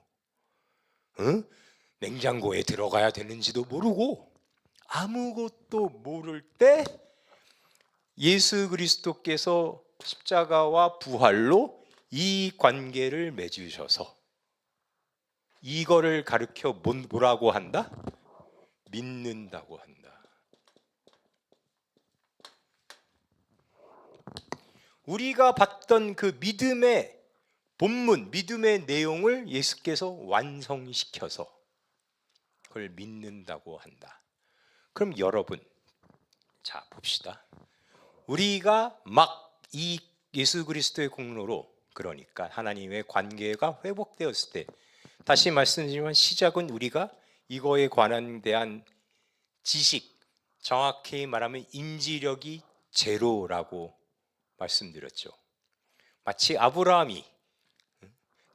A: 냉장고에 들어가야 되는지도 모르고 아무것도 모를 때 예수 그리스도께서 십자가와 부활로 이 관계를 맺으셔서 이거를 가르쳐 뭐라고 한다? 믿는다고 한다. 우리가 봤던 그 믿음의 본문, 믿음의 내용을 예수께서 완성시켜서 그걸 믿는다고 한다. 그럼 여러분, 자 봅시다. 우리가 막 이 예수 그리스도의 공로로 그러니까 하나님의 관계가 회복되었을 때 다시 말씀드리지만 시작은 우리가 이거에 관한 대한 지식, 정확히 말하면 인지력이 제로라고 말씀드렸죠. 마치 아브라함이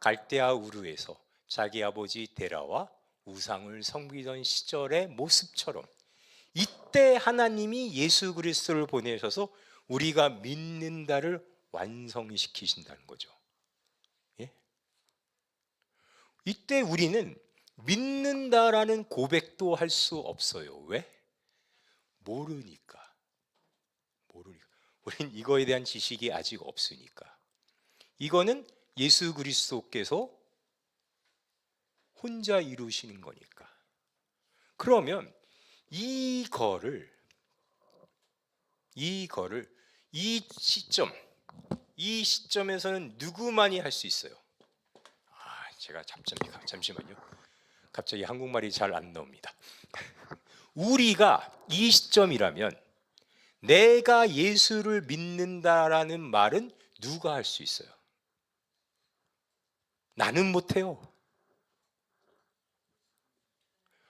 A: 갈대아 우르에서 자기 아버지 데라와 우상을 섬기던 시절의 모습처럼 이때 하나님이 예수 그리스도를 보내셔서 우리가 믿는다를 완성시키신다는 거죠. 예? 이때 우리는 믿는다라는 고백도 할 수 없어요. 왜? 모르니까. 우린 이거에 대한 지식이 아직 없으니까. 이거는 예수 그리스도께서 혼자 이루시는 거니까. 그러면 이거를 이 시점에서는 누구만이 할 수 있어요? 제가 잠시만요. 갑자기 한국말이 잘 안 나옵니다. 우리가 이 시점이라면 내가 예수를 믿는다라는 말은 누가 할 수 있어요? 나는 못해요.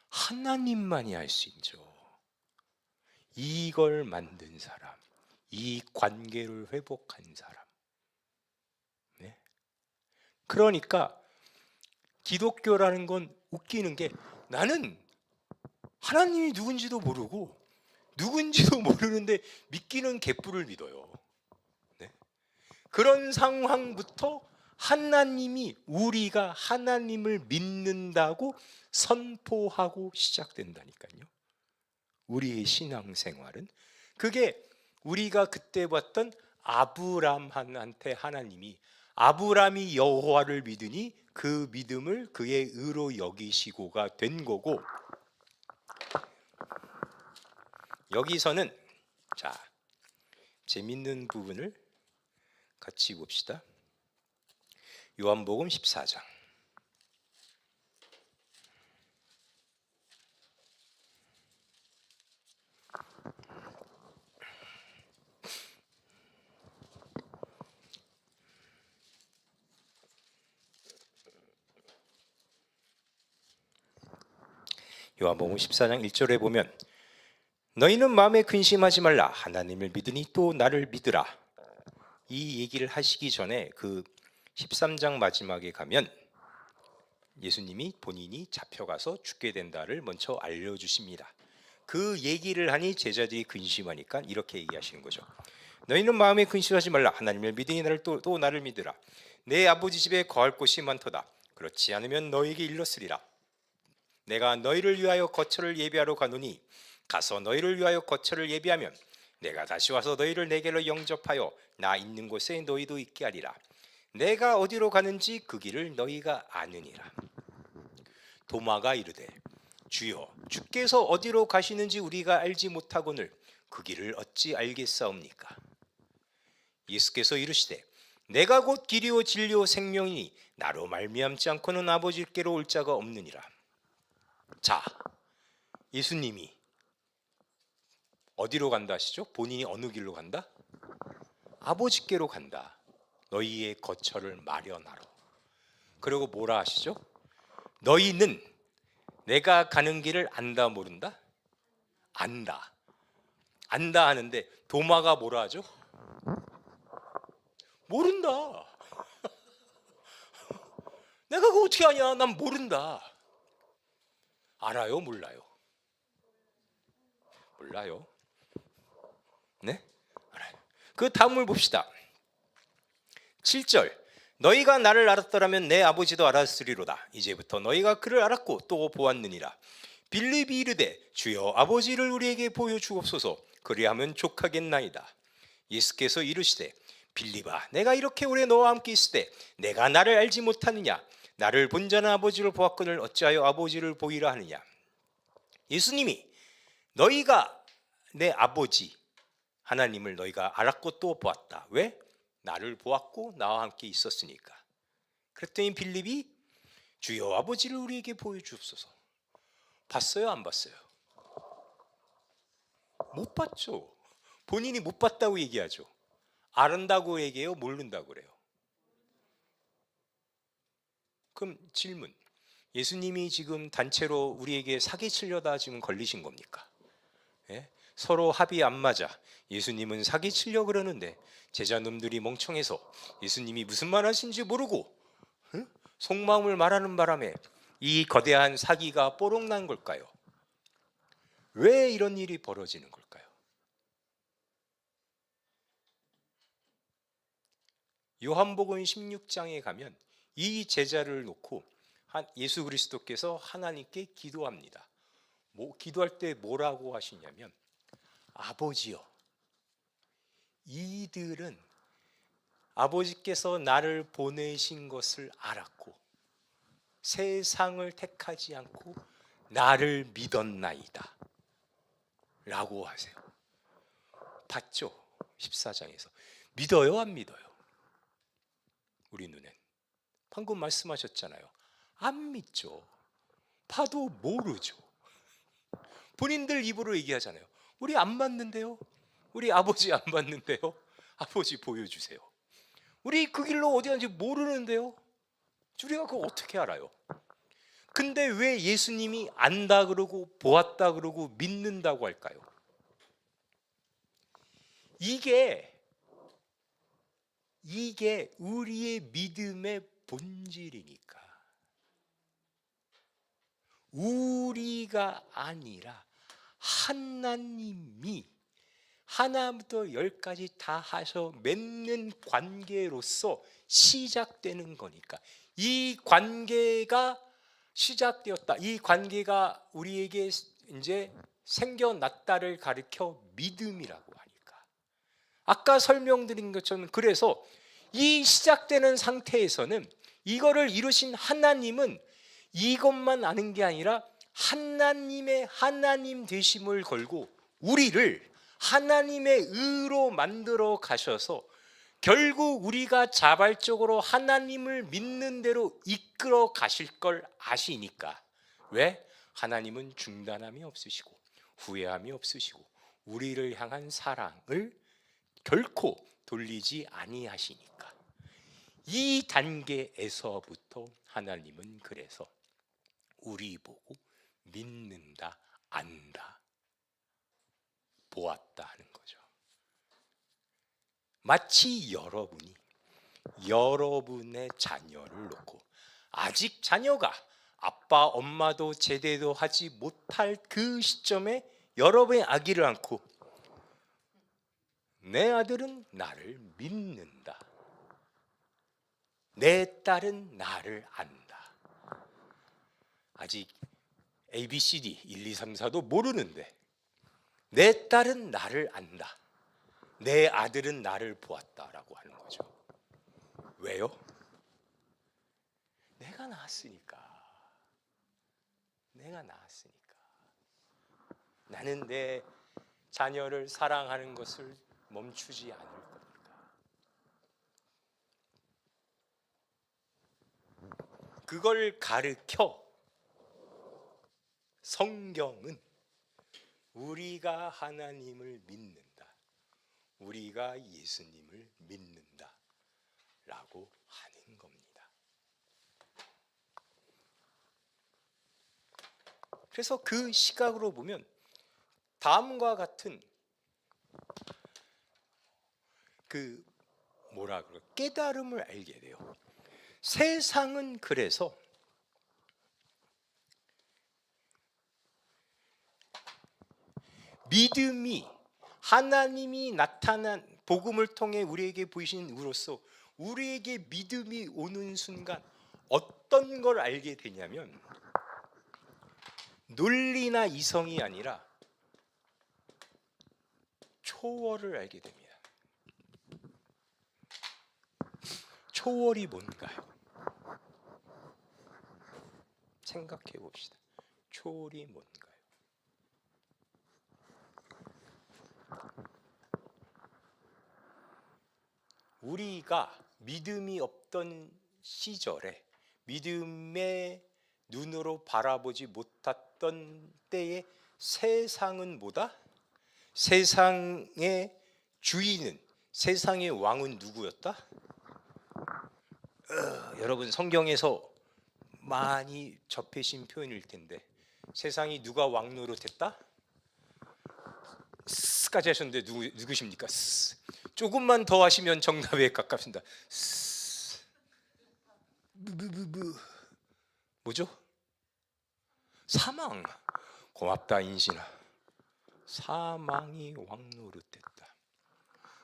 A: 하나님만이 할 수 있죠. 이걸 만든 사람, 이 관계를 회복한 사람. 네? 그러니까 기독교라는 건 웃기는 게 나는 하나님이 누군지도 모르고 누군지도 모르는데 믿기는 개뿔을 믿어요. 네? 그런 상황부터 하나님이 우리가 하나님을 믿는다고 선포하고 시작된다니까요. 우리의 신앙생활은 그게 우리가 그때 봤던 아브람한테 하나님이 아브람이 여호와를 믿으니 그 믿음을 그의 의로 여기시고가 된 거고 여기서는 자 재밌는 부분을 같이 봅시다. 요한복음 14장 요한복음 14장 1절에 보면 너희는 마음에 근심하지 말라 하나님을 믿으니 또 나를 믿으라. 이 얘기를 하시기 전에 그 13장 마지막에 가면 예수님이 본인이 잡혀가서 죽게 된다를 먼저 알려주십니다. 그 얘기를 하니 제자들이 근심하니까 이렇게 얘기하시는 거죠. 너희는 마음에 근심하지 말라 하나님을 믿으니 또 나를 믿으라. 내 아버지 집에 거할 곳이 많도다. 그렇지 않으면 너희에게 일렀으리라. 내가 너희를 위하여 거처를 예비하러 가노니 가서 너희를 위하여 거처를 예비하면 내가 다시 와서 너희를 내게로 영접하여 나 있는 곳에 너희도 있게 하리라. 내가 어디로 가는지 그 길을 너희가 아느니라. 도마가 이르되 주여 주께서 어디로 가시는지 우리가 알지 못하거늘 그 길을 어찌 알겠사옵니까? 예수께서 이르시되 내가 곧 길이요 진리요 생명이니 나로 말미암지 않고는 아버지께로 올 자가 없느니라. 자, 예수님이 어디로 간다 하시죠? 본인이 어느 길로 간다? 아버지께로 간다. 너희의 거처를 마련하러. 그리고 뭐라 하시죠? 너희는 내가 가는 길을 안다 모른다? 안다. 안다 하는데 도마가 뭐라 하죠? 모른다. 내가 그거 어떻게 아냐? 난 모른다. 알아요? 몰라요? 몰라요. 네? 알아요. 그 다음을 봅시다. 7절 너희가 나를 알았더라면 내 아버지도 알았으리로다. 이제부터 너희가 그를 알았고 또 보았느니라. 빌립이 이르되 주여 아버지를 우리에게 보여주옵소서. 그리하면 족하겠나이다. 예수께서 이르시되 빌립아 내가 이렇게 오래 너와 함께 있을 때 내가 나를 알지 못하느냐? 나를 본 자는 아버지를 보았거늘 어찌하여 아버지를 보이라 하느냐? 예수님이 너희가 내 아버지 하나님을 너희가 알았고 또 보았다. 왜? 나를 보았고 나와 함께 있었으니까. 그랬더니 빌립이 주여 아버지를 우리에게 보여주옵소서. 봤어요? 안 봤어요? 못 봤죠. 본인이 못 봤다고 얘기하죠. 안다고 얘기해요? 모른다고 그래요? 그럼 질문, 예수님이 지금 단체로 우리에게 사기치려다 지금 걸리신 겁니까? 예? 서로 합이 안 맞아 예수님은 사기치려 그러는데 제자놈들이 멍청해서 예수님이 무슨 말 하신지 모르고 속마음을 말하는 바람에 이 거대한 사기가 뽀록 난 걸까요? 왜 이런 일이 벌어지는 걸까요? 요한복음 16장에 가면 이 제자를 놓고 예수 그리스도께서 하나님께 기도합니다. 기도할 때 뭐라고 하시냐면, 아버지요, 이들은 아버지께서 나를 보내신 것을 알았고 세상을 택하지 않고 나를 믿었나이다 라고 하세요. 봤죠? 14장에서 믿어요, 안 믿어요? 우리 눈엔 방금 말씀하셨잖아요. 안 믿죠. 봐도 모르죠. 본인들 입으로 얘기하잖아요. 우리 안 맞는데요? 우리 아버지 안 맞는데요? 아버지 보여주세요. 우리 그 길로 어디 가는지 모르는데요? 우리가 그거 어떻게 알아요? 근데 왜 예수님이 안다 그러고 보았다 그러고 믿는다고 할까요? 이게 우리의 믿음의 본질이니까. 우리가 아니라 하나님이 하나부터 열까지 다 하셔 맺는 관계로서 시작되는 거니까, 이 관계가 시작되었다, 이 관계가 우리에게 이제 생겨났다를 가리켜 믿음이라고 하니까, 아까 설명드린 것처럼, 그래서 이 시작되는 상태에서는 이거를 이루신 하나님은 이것만 아는 게 아니라 하나님의 하나님 되심을 걸고 우리를 하나님의 의로 만들어 가셔서 결국 우리가 자발적으로 하나님을 믿는 대로 이끌어 가실 걸 아시니까. 왜? 하나님은 중단함이 없으시고 후회함이 없으시고 우리를 향한 사랑을 결코 돌리지 아니하시니까. 이 단계에서부터 하나님은 그래서 우리 보고 믿는다, 안다, 보았다 하는 거죠. 마치 여러분이 여러분의 자녀를 놓고 아직 자녀가 아빠 엄마도 제대로 하지 못할 그 시점에 여러분의 아기를 안고 내 아들은 나를 믿는다, 내 딸은 나를 안다. 아직 ABCD 1, 2, 3, 4도 모르는데 내 딸은 나를 안다, 내 아들은 나를 보았다라고 하는 거죠. 왜요? 내가 낳았으니까. 내가 낳았으니까. 나는 내 자녀를 사랑하는 것을 멈추지 않을 거니까. 그걸 가르쳐 성경은 우리가 하나님을 믿는다, 우리가 예수님을 믿는다 라고 하는 겁니다. 그래서 그 시각으로 보면 다음과 같은 깨달음을 알게 돼요. 세상은 그래서 믿음이 하나님이 나타난 복음을 통해 우리에게 보이신 우로서 우리에게 믿음이 오는 순간 어떤 걸 알게 되냐면 논리나 이성이 아니라 초월을 알게 됩니다. 초월이 뭔가요? 생각해 봅시다. 초월이 뭔가요? 우리가 믿음이 없던 시절에 믿음의 눈으로 바라보지 못했던 때에 세상은 뭐다? 세상의 주인은 세상의 왕은 누구였다? 여러분 성경에서 많이 접해신 표현일 텐데 세상이 누가 왕 노릇했다? 스까지 하셨는데 누구십니까? 스. 조금만 더 하시면 정답에 가깝습니다. 스. 뭐죠? 사망. 고맙다 인신아. 사망이 왕 노릇했다.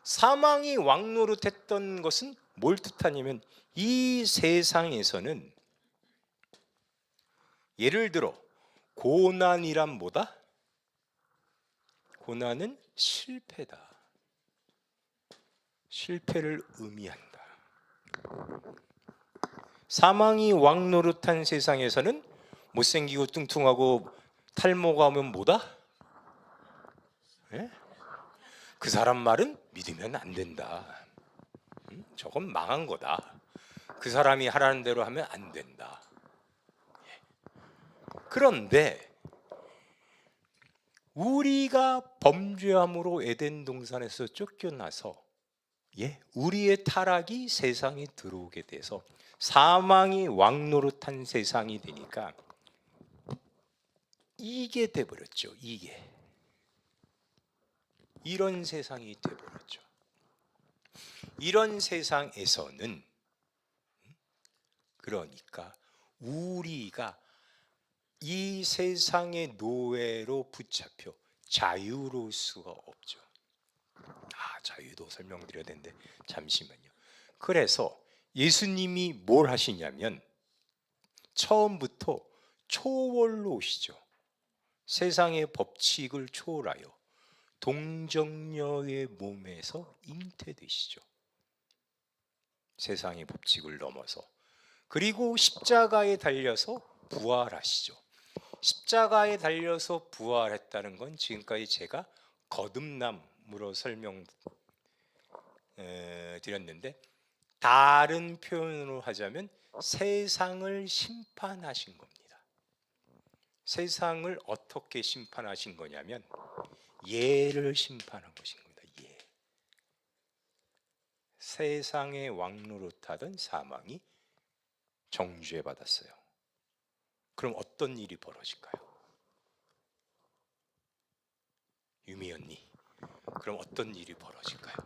A: 사망이 왕 노릇했던 것은 뭘 뜻하냐면 이 세상에서는 예를 들어 고난이란 뭐다? 고난은 실패다. 실패를 의미한다. 사망이 왕 노릇한 세상에서는 못생기고 뚱뚱하고 탈모가 오면 뭐다? 예? 그 사람 말은 믿으면 안 된다. 저건 망한 거다. 그 사람이 하라는 대로 하면 안 된다. 그런데 우리가 범죄함으로 에덴 동산에서 쫓겨나서 우리의 타락이 세상에 들어오게 돼서 사망이 왕노릇한 세상이 되니까 이게 돼버렸죠. 이게 이런 세상이 돼버렸죠. 이런 세상에서는 그러니까 우리가 이 세상의 노예로 붙잡혀 자유로울 수가 없죠. 자유도 설명드려야 되는데 잠시만요. 그래서 예수님이 뭘 하시냐면 처음부터 초월로 오시죠. 세상의 법칙을 초월하여 동정녀의 몸에서 잉태되시죠. 세상의 법칙을 넘어서. 그리고 십자가에 달려서 부활하시죠. 십자가에 달려서 부활했다는 건 지금까지 제가 거듭남으로 설명드렸는데 다른 표현으로 하자면 세상을 심판하신 겁니다. 세상을 어떻게 심판하신 거냐면 예를 심판한 것인 겁니다. 예. 세상의 왕노릇하던 사망이 정죄 받았어요. 그럼 어떤 일이 벌어질까요? 유미 언니, 그럼 어떤 일이 벌어질까요?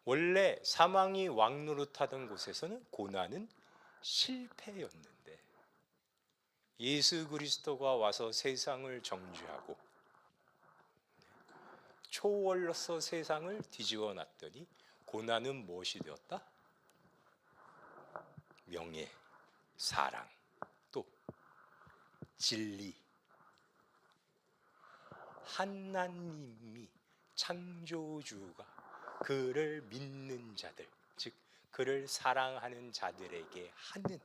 A: 원래 사망이 왕노릇하던 곳에서는 고난은 실패였는데 예수 그리스도가 와서 세상을 정죄하고 초월로서 세상을 뒤집어 놨더니 고난은 무엇이 되었다? 명예, 사랑, 또 진리. 하나님이 창조주가 그를 믿는 자들, 즉 그를 사랑하는 자들에게 하는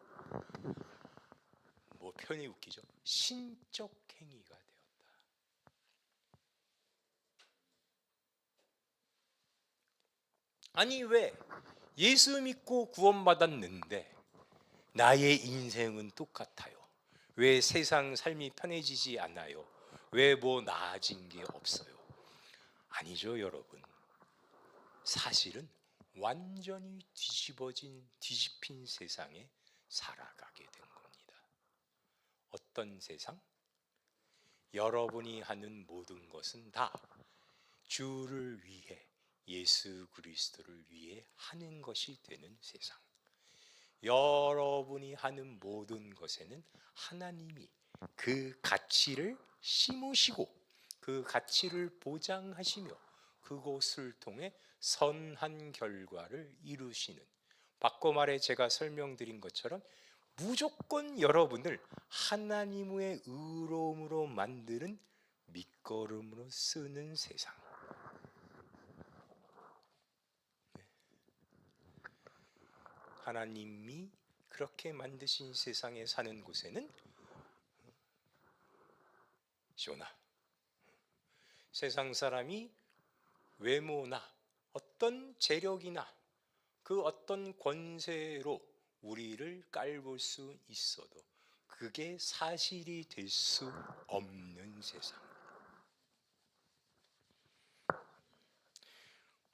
A: 표현이 웃기죠. 신적 행위가 되었다. 아니 왜 예수 믿고 구원받았는데 나의 인생은 똑같아요? 왜 세상 삶이 편해지지 않아요? 왜 뭐 나아진 게 없어요? 아니죠, 여러분. 사실은 완전히 뒤집힌 세상에 살아가게 된 겁니다. 어떤 세상? 여러분이 하는 모든 것은 다 주를 위해, 예수 그리스도를 위해 하는 것이 되는 세상. 여러분이 하는 모든 것에는 하나님이 그 가치를 심으시고 그 가치를 보장하시며 그것을 통해 선한 결과를 이루시는, 바꿔 말해 제가 설명드린 것처럼 무조건 여러분을 하나님의 의로움으로 만드는 밑거름으로 쓰는 세상. 하나님이 그렇게 만드신 세상에 사는 곳에는 시온아, 세상 사람이 외모나 어떤 재력이나 그 어떤 권세로 우리를 깔볼 수 있어도 그게 사실이 될 수 없는 세상.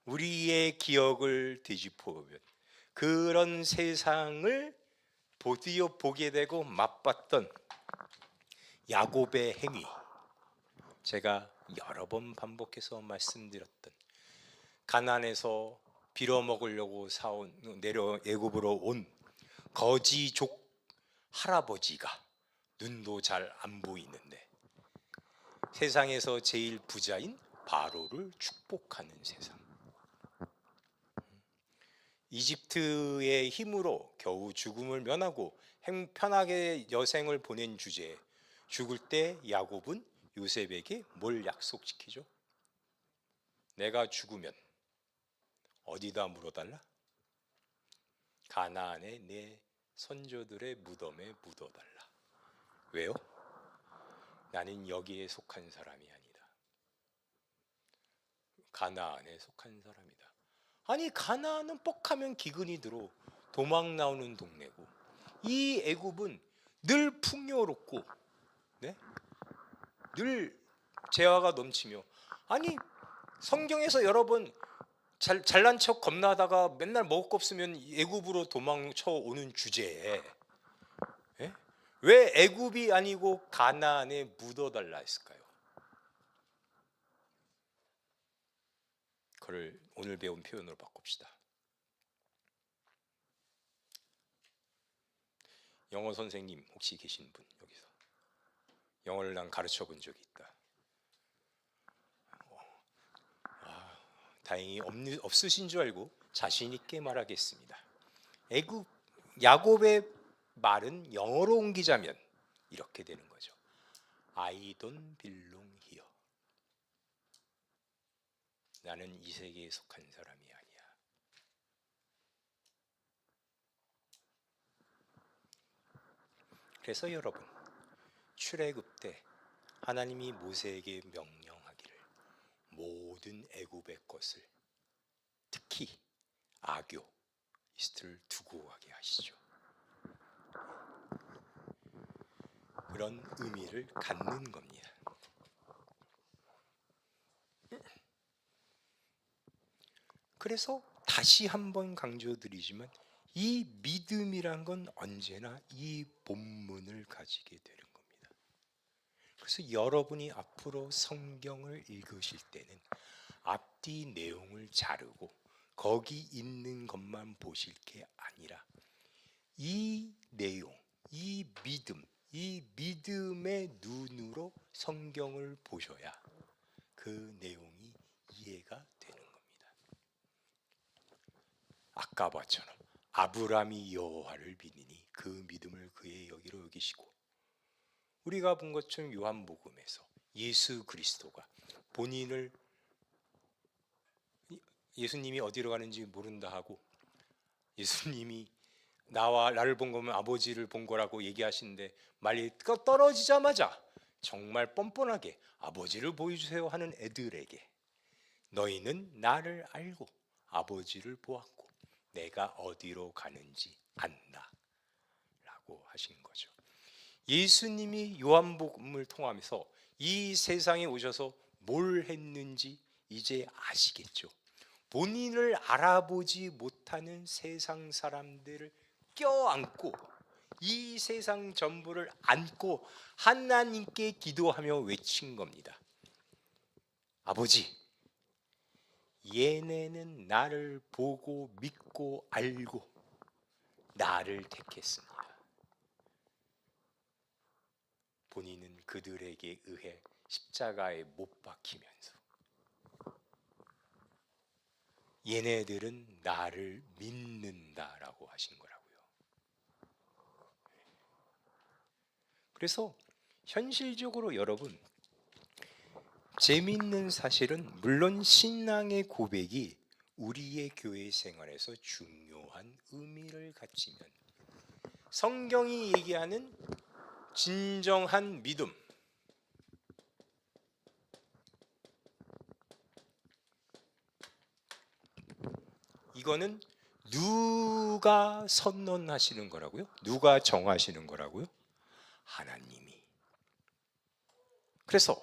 A: 우리의 기억을 되짚어보면 그런 세상을 드디어 보게 되고 맛봤던 야곱의 행위, 제가 여러 번 반복해서 말씀드렸던 가나안에서 빌어먹으려고 내려 애굽으로 온 거지족 할아버지가 눈도 잘 안 보이는데 세상에서 제일 부자인 바로를 축복하는 세상, 이집트의 힘으로 겨우 죽음을 면하고 편하게 여생을 보낸 주제에 죽을 때 야곱은 요셉에게 뭘 약속시키죠? 내가 죽으면 어디다 물어달라? 가나안의 내 선조들의 무덤에 묻어달라. 왜요? 나는 여기에 속한 사람이 아니다. 가나안에 속한 사람이다. 아니, 가나안은 뻑하면 기근이 들어 도망 나오는 동네고, 이 애굽은 늘 풍요롭고, 네? 늘 재화가 넘치며, 아니 성경에서 여러 번 잘난 척 겁나다가 맨날 먹을 거 없으면 애굽으로 도망쳐 오는 주제에, 예? 왜 애굽이 아니고 가나안에 묻어달라 했을까요? 그걸 오늘 배운 표현으로 바꿉시다. 영어 선생님 혹시 계신 분, 여기서 영어를 난 가르쳐 본 적이 있다. 다행히 없으신 줄 알고 자신 있게 말하겠습니다. 야곱의 말은 영어로 옮기자면 이렇게 되는 거죠. I don't belong here. 나는 이 세계에 속한 사람이 아니야. 그래서 여러분, 출애굽 때 하나님이 모세에게 명령하기를 모든 애굽의 것을, 특히 아교, 이스트를 두고 가게 하시죠. 그런 의미를 갖는 겁니다. 그래서 다시 한번 강조드리지만 이 믿음이란 건 언제나 이 본문을 가지게 되는 겁니다. 그래서 여러분이 앞으로 성경을 읽으실 때는 앞뒤 내용을 자르고 거기 있는 것만 보실 게 아니라 이 내용, 이 믿음, 이 믿음의 눈으로 성경을 보셔야 그 내용이 이해가 되는 겁니다. 아까 봤처럼 아브라함이 여호와를 믿으니 그 믿음을 그의 여기로 여기시고, 우리가 본 것처럼 요한복음에서 예수 그리스도가 본인을, 예수님이 어디로 가는지 모른다 하고 예수님이 나를 본 거면 아버지를 본 거라고 얘기하시는데, 말이 떨어지자마자 정말 뻔뻔하게 아버지를 보여주세요 하는 애들에게 너희는 나를 알고 아버지를 보았고 내가 어디로 가는지 안다 라고 하신 거죠. 예수님이 요한복음을 통하면서 이 세상에 오셔서 뭘 했는지 이제 아시겠죠. 본인을 알아보지 못하는 세상 사람들을 껴안고 이 세상 전부를 안고 하나님께 기도하며 외친 겁니다. 아버지, 얘네는 나를 보고 믿고 알고 나를 택했습니다. 본인은 그들에게 의해 십자가에 못 박히면서 얘네들은 나를 믿는다라고 하신 거라고요. 그래서 현실적으로 여러분, 재미있는 사실은 물론 신앙의 고백이 우리의 교회 생활에서 중요한 의미를 갖지만 성경이 얘기하는 진정한 믿음, 이거는 누가 선언하시는 거라고요? 누가 정하시는 거라고요? 하나님이. 그래서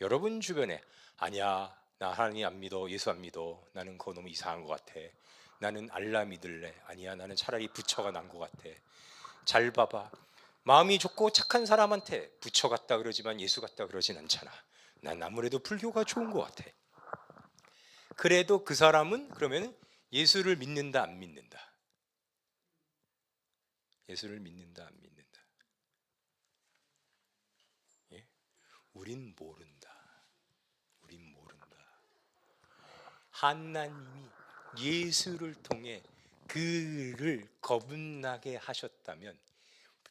A: 여러분 주변에 아니야, 나 하나님 안 믿어, 예수 안 믿어, 나는 그거 너무 이상한 것 같아, 나는 알라 믿을래, 아니야 나는 차라리 부처가 난 것 같아. 잘 봐봐, 마음이 좋고 착한 사람한테 부처 같다 그러지만 예수 같다 그러진 않잖아. 난 아무래도 불교가 좋은 것 같아. 그래도 그 사람은 그러면 예수를 믿는다 안 믿는다? 예수를 믿는다 안 믿는다? 예? 우린 모른다. 우린 모른다. 하나님이 예수를 통해 그를 거듭나게 하셨다면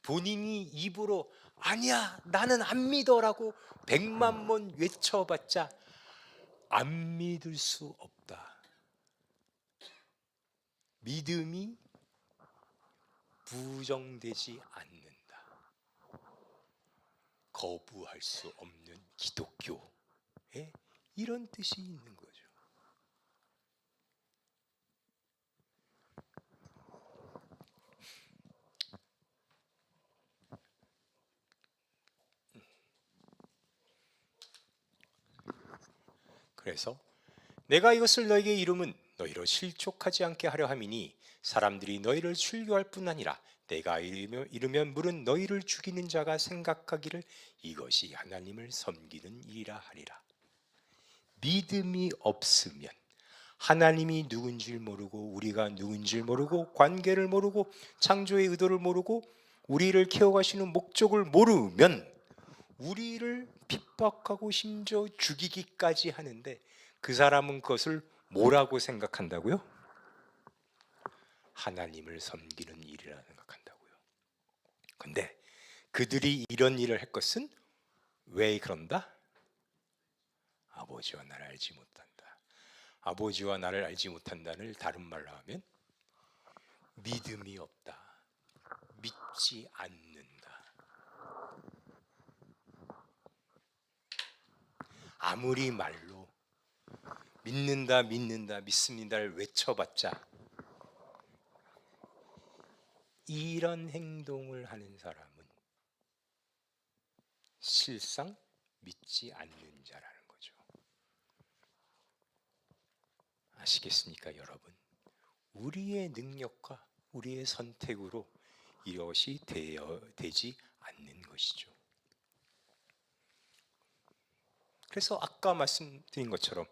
A: 본인이 입으로 아니야 나는 안 믿어라고 100만 번 외쳐봤자 안 믿을 수 없다. 믿음이 부정되지 않는다. 거부할 수 없는 기독교에 이런 뜻이 있는 거죠. 그래서 내가 이것을 너에게 이름은 너희로 실족하지 않게 하려 함이니 사람들이 너희를 출교할 뿐 아니라 내가 이르면 물은 너희를 죽이는 자가 생각하기를 이것이 하나님을 섬기는 일이라 하리라. 믿음이 없으면 하나님이 누군지 모르고 우리가 누군지 모르고 관계를 모르고 창조의 의도를 모르고 우리를 키워가시는 목적을 모르면 우리를 핍박하고 심지어 죽이기까지 하는데 그 사람은 그것을 뭐라고 생각한다고요? 하나님을 섬기는 일이라 생각한다고요. 근데 그들이 이런 일을 할 것은 왜 그런다? 아버지와 나를 알지 못한다. 아버지와 나를 알지 못한다를 다른 말로 하면 믿음이 없다. 믿지 않는다. 아무리 말로 믿는다 믿는다 믿습니다를 외쳐봤자 이런 행동을 하는 사람은 실상 믿지 않는 자라는 거죠. 아시겠습니까, 여러분? 우리의 능력과 우리의 선택으로 이것이 되지 않는 것이죠. 그래서 아까 말씀드린 것처럼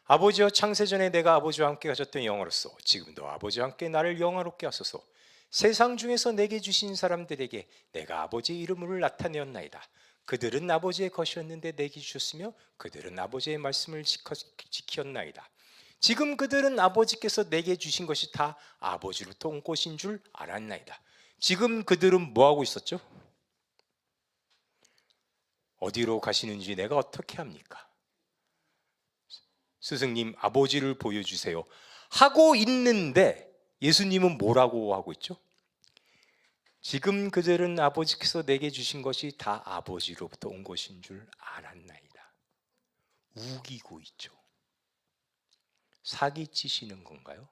A: 아버지여 창세전에 내가 아버지와 함께 가졌던 영화로서 지금도 아버지와 함께 나를 영화롭게 하소서. 세상 중에서 내게 주신 사람들에게 내가 아버지의 이름을 나타내었나이다. 그들은 아버지의 것이었는데 내게 주셨으며 그들은 아버지의 말씀을 지켰나이다. 지금 그들은 아버지께서 내게 주신 것이 다 아버지로부터 온 것인 줄 알았나이다. 지금 그들은 뭐하고 있었죠? 어디로 가시는지 내가 어떻게 합니까? 스승님 아버지를 보여주세요 하고 있는데 예수님은 뭐라고 하고 있죠? 지금 그들은 아버지께서 내게 주신 것이 다 아버지로부터 온 것인 줄 알았나이다. 우기고 있죠. 사기치시는 건가요?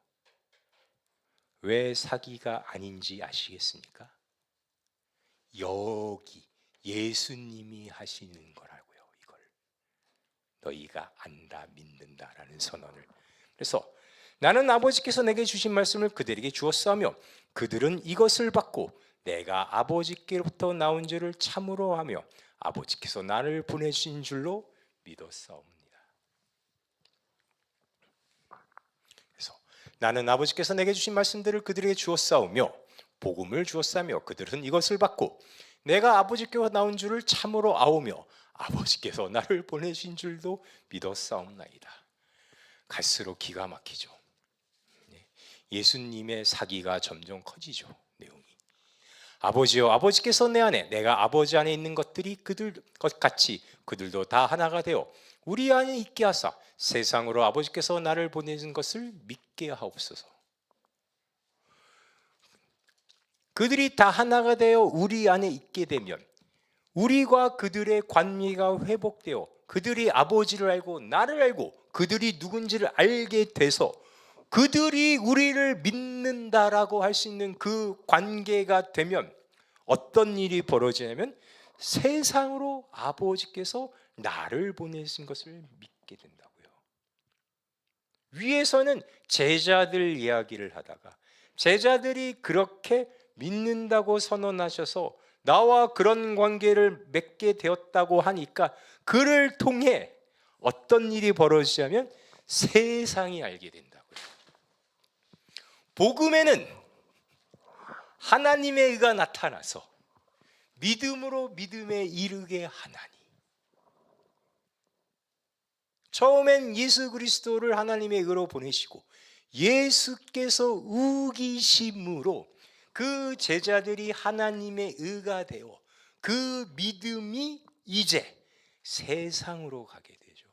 A: 왜 사기가 아닌지 아시겠습니까? 여기 예수님이 하시는 거라고요. 이걸 너희가 안다 믿는다라는 선언을. 그래서 나는 아버지께서 내게 주신 말씀을 그들에게 주었사오며 그들은 이것을 받고 내가 아버지께로부터 나온 줄을 참으로 하며 아버지께서 나를 보내신 줄로 믿었사옵니다. 그래서 나는 아버지께서 내게 주신 말씀들을 그들에게 주었사오며 복음을 주었사며 그들은 이것을 받고 내가 아버지께서 나온 줄을 참으로 아오며 아버지께서 나를 보내신 줄도 믿었사옵나이다. 갈수록 기가 막히죠. 예수님의 사기가 점점 커지죠. 내용이. 아버지여 아버지께서 내 안에 내가 아버지 안에 있는 것들이 그들 것 같이 그들도 다 하나가 되어 우리 안에 있게 하사 세상으로 아버지께서 나를 보내신 것을 믿게 하옵소서. 그들이 다 하나가 되어 우리 안에 있게 되면 우리와 그들의 관계가 회복되어 그들이 아버지를 알고 나를 알고 그들이 누군지를 알게 돼서 그들이 우리를 믿는다라고 할 수 있는 그 관계가 되면 어떤 일이 벌어지냐면 세상으로 아버지께서 나를 보내신 것을 믿게 된다고요. 위에서는 제자들 이야기를 하다가 제자들이 그렇게 믿는다고 선언하셔서 나와 그런 관계를 맺게 되었다고 하니까 그를 통해 어떤 일이 벌어지냐면 세상이 알게 된다고요. 복음에는 하나님의 의가 나타나서 믿음으로 믿음에 이르게 하나니, 처음엔 예수 그리스도를 하나님의 의로 보내시고 예수께서 우기심으로 그 제자들이 하나님의 의가 되어 그 믿음이 이제 세상으로 가게 되죠.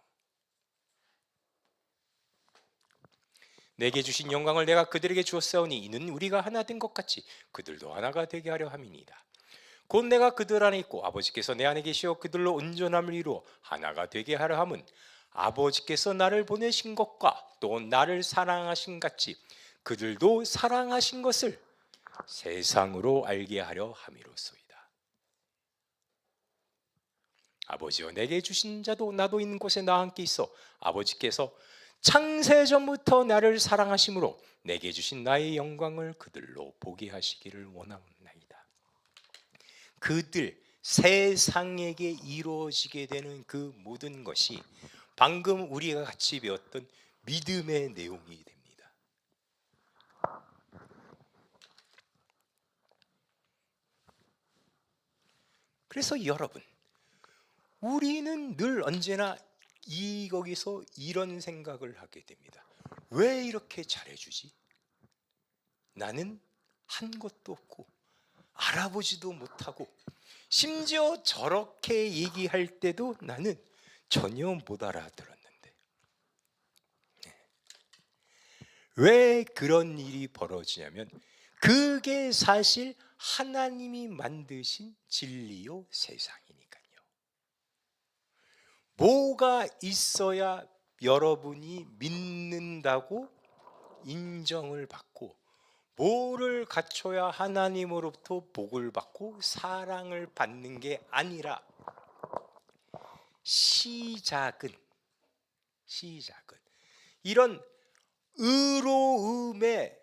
A: 내게 주신 영광을 내가 그들에게 주었사오니 이는 우리가 하나 된 것 같이 그들도 하나가 되게 하려 함이니이다. 곧 내가 그들 안에 있고 아버지께서 내 안에 계시어 그들로 온전함을 이루어 하나가 되게 하려 함은 아버지께서 나를 보내신 것과 또 나를 사랑하신 같이 그들도 사랑하신 것을 세상으로 알게 하려 함이로소이다. 아버지여 내게 주신 자도 나도 있는 곳에 나와 함께 있어 아버지께서 창세전부터 나를 사랑하심으로 내게 주신 나의 영광을 그들로 보게 하시기를 원하옵나이다. 그들 세상에게 이루어지게 되는 그 모든 것이 방금 우리가 같이 배웠던 믿음의 내용이 됩니다. 그래서 여러분, 우리는 늘 언제나 거기서 이런 생각을 하게 됩니다. 왜 이렇게 잘해주지? 나는 한 것도 없고 알아보지도 못하고 심지어 저렇게 얘기할 때도 나는 전혀 못 알아들었는데 왜 그런 일이 벌어지냐면 그게 사실 하나님이 만드신 진리요 세상이니까요. 뭐가 있어야 여러분이 믿는다고 인정을 받고 뭐를 갖춰야 하나님으로부터 복을 받고 사랑을 받는 게 아니라 시작은 이런 의로움의